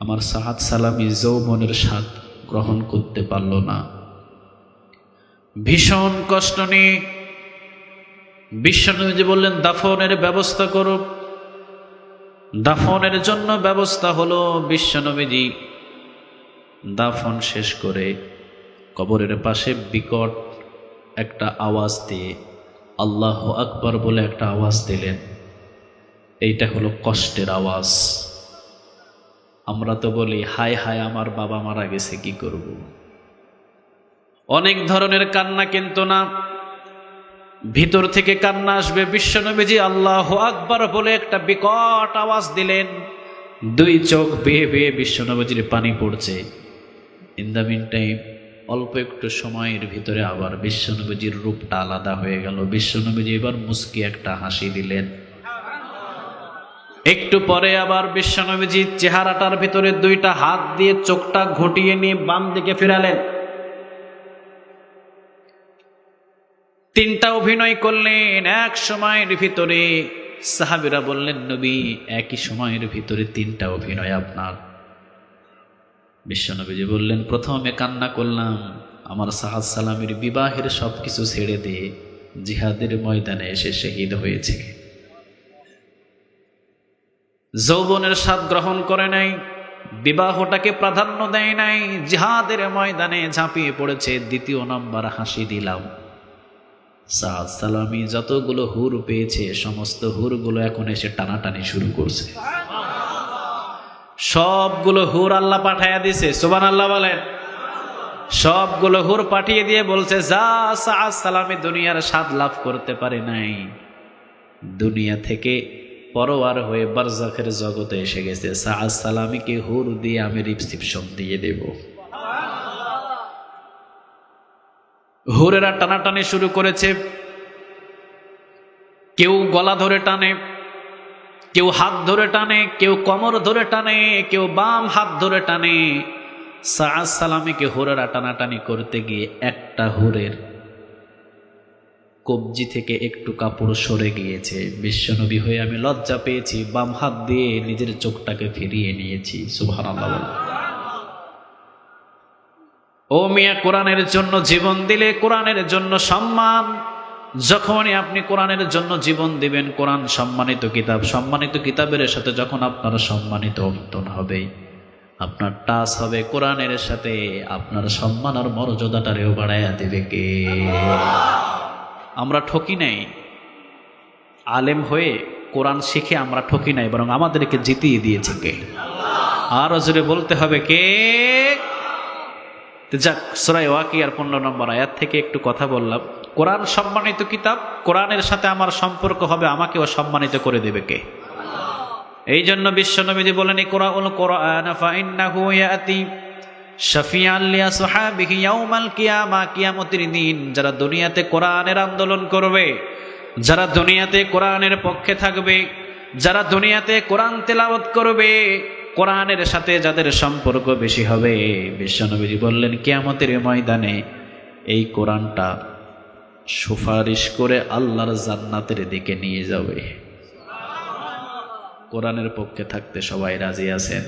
আমার সাআদ সালামি যৌবনের স্বাদ গ্রহণ করতে পারল না। ভীষণ কষ্ট নিয়ে বিশ্বনবীজি বললেন, দাফনের ব্যবস্থা করো। দাফনের জন্য ব্যবস্থা হলো। বিশ্বনবীজি দাফন শেষ করে কবরের পাশে বিকট একটা আওয়াজ দিয়ে আল্লাহু আকবার বলে একটা আওয়াজ দিলেন। এইটা হলো কষ্টের আওয়াজ। আমরা তো বলি, হায় হায় আমার বাবা মারা গেছে, কি করব। অনেক ধরনের কান্না, কিন্তু না, ভিতর থেকে কান্না আসবে। বিশ্বনবীজি আল্লাহু আকবার বলে একটা বিকট আওয়াজ দিলেন। দুই চোখ বেয়ে বেয়ে বিশ্বনবীজির পানি পড়ছে। ইন দ্য মিন টাইম অল্প একটু সময়ের ভিতরে আবার বিশ্বনবীজির রূপটা আলাদা হয়ে গেল। বিশ্বনবীজি এবার মুস্কি একটা হাসি দিলেন। একটু পরে আবার বিশ্বনবীজি চেহারাটার ভিতরে দুইটা হাত দিয়ে চোখটা ঘটিয়ে নিয়ে বাম দিকে ফিরালেন। তিনটা অভিনয় করলেন এক সময়ের ভিতরে। সাহাবীরা বললেন, নবী একই সময়ের ভিতরে তিনটা অভিনয় আপনার? বিশ্বনবীজি বললেন, প্রথমে কান্না করলাম আমার সাআদ সালামির বিবাহের সবকিছু ছেড়ে দিয়ে জিহাদের ময়দানে এসে শহীদ হয়েছে। যৌবনের স্বাদ গ্রহণ করে নাই, বিবাহটাকে প্রাধান্য দেয় নাই, জিহাদের ময়দানে ঝাঁপিয়ে পড়েছে। দ্বিতীয় নম্বর হাসি দিলাম। সাআদ সালামি যতগুলো হুর পেয়েছে সমস্ত হুরগুলো এখন এসে টানাটানি শুরু করছে। সবগুলো হুর আল্লাহ পাঠাইয়া দিছে, সুবহানাল্লাহ বলেন। সবগুলো হুর পাঠিয়ে দিয়ে বলছে, যা সাআদ সালামি দুনিয়ার স্বাদ লাভ করতে পারে নাই, দুনিয়া থেকে পরোয়ার হয়ে বারজাখের জগতে এসে গেছে, সাআদ সালামিকে হুর দিয়ে আমি রিসিপশন দিয়ে দেব। হুরেরা টানাটানি শুরু করেছে। কেউ গলা ধরে টানে, কেউ হাত ধরে টানে, কেউ কোমর ধরে টানে, কেউ বাম হাত ধরে টানে। সাআদ সালামিকে হুরেরা টানাটানি করতে গিয়ে একটা হুরের কবজি থেকে একটু কাপড় সরে গিয়েছে। বিশ্বনবী হয়ে আমি লজ্জা পেয়েছি, বাম হাত দিয়ে নিজের চোখটাকে ফিরিয়ে নিয়েছি। সুবহানাল্লাহ। ও মিয়া, কোরআনের জন্য জীবন দিলে কোরআনের জন্য সম্মান। যখনই আপনি কোরআনের জন্য জীবন দিবেন, কোরআন সম্মানিত কিতাব, সম্মানিত কিতাবের সাথে যখন আপনার সম্মানিত অবতন হবে, আপনার টাচ হবে কোরআনের সাথে, আপনার সম্মান আর মর্যাদাটারেও বাড়াইয়া দেবে কে? আমরা ঠকি নাই, আলেম হয়ে কোরআন শিখে আমরা ঠকি নাই, বরং আমাদেরকে জিতিয়ে দিয়েছে কে? আরো জোরে বলতে হবে কে? যাক, সূরা ওয়াকিয়ার 15 নম্বর আয়াত থেকে একটু কথা বললাম। কোরআন সম্মানিত কিতাব, কোরআনের সাথে আমার সম্পর্ক হবে, আমাকেও সম্মানিত করে দেবে কে? এই জন্য বিশ্বনবীজি বলেন, ইকরাউল কোরআন ফাইন্নাহু ইয়াতি শাফিআন লিআসহাবিহি ইয়াউমাল কিয়ামা, কিয়ামতের দিন যারা দুনিয়াতে কোরআনের আন্দোলন করবে, যারা দুনিয়াতে কোরআনের পক্ষে থাকবে, যারা দুনিয়াতে কোরআন তেলাওয়াত করবে, কোরআনের সাথে যাদের সম্পর্ক বেশি হবে, বিশ্বনবীজি বললেন কিয়ামতের ময়দানে এই কোরআনটা সুপারিশ করে আল্লাহর জান্নাতের দিকে নিয়ে যাবে। কোরআনের পক্ষে থাকতে সবাই রাজি আছেন?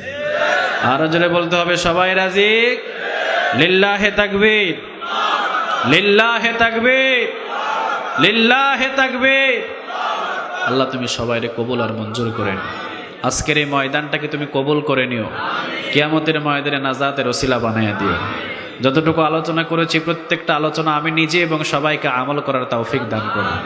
আরো জোরে বলতে হবে, সবাই রাজি? লিল্লাহে তাকবীর, লিল্লাহে তাকবীর, লিল্লাহে তাকবীর। আল্লাহ তুমি সবাইরে কবুল আর মঞ্জুর করেন। আজকের এই ময়দানটাকে তুমি কবুল করে নিও, কিয়ামতের ময়দানে নাজাতের ওসিলা বানাইয়া দিও। যতটুকু আলোচনা করেছি প্রত্যেকটা আলোচনা আমি নিজে এবং সবাইকে আমল করার তৌফিক দান করুন।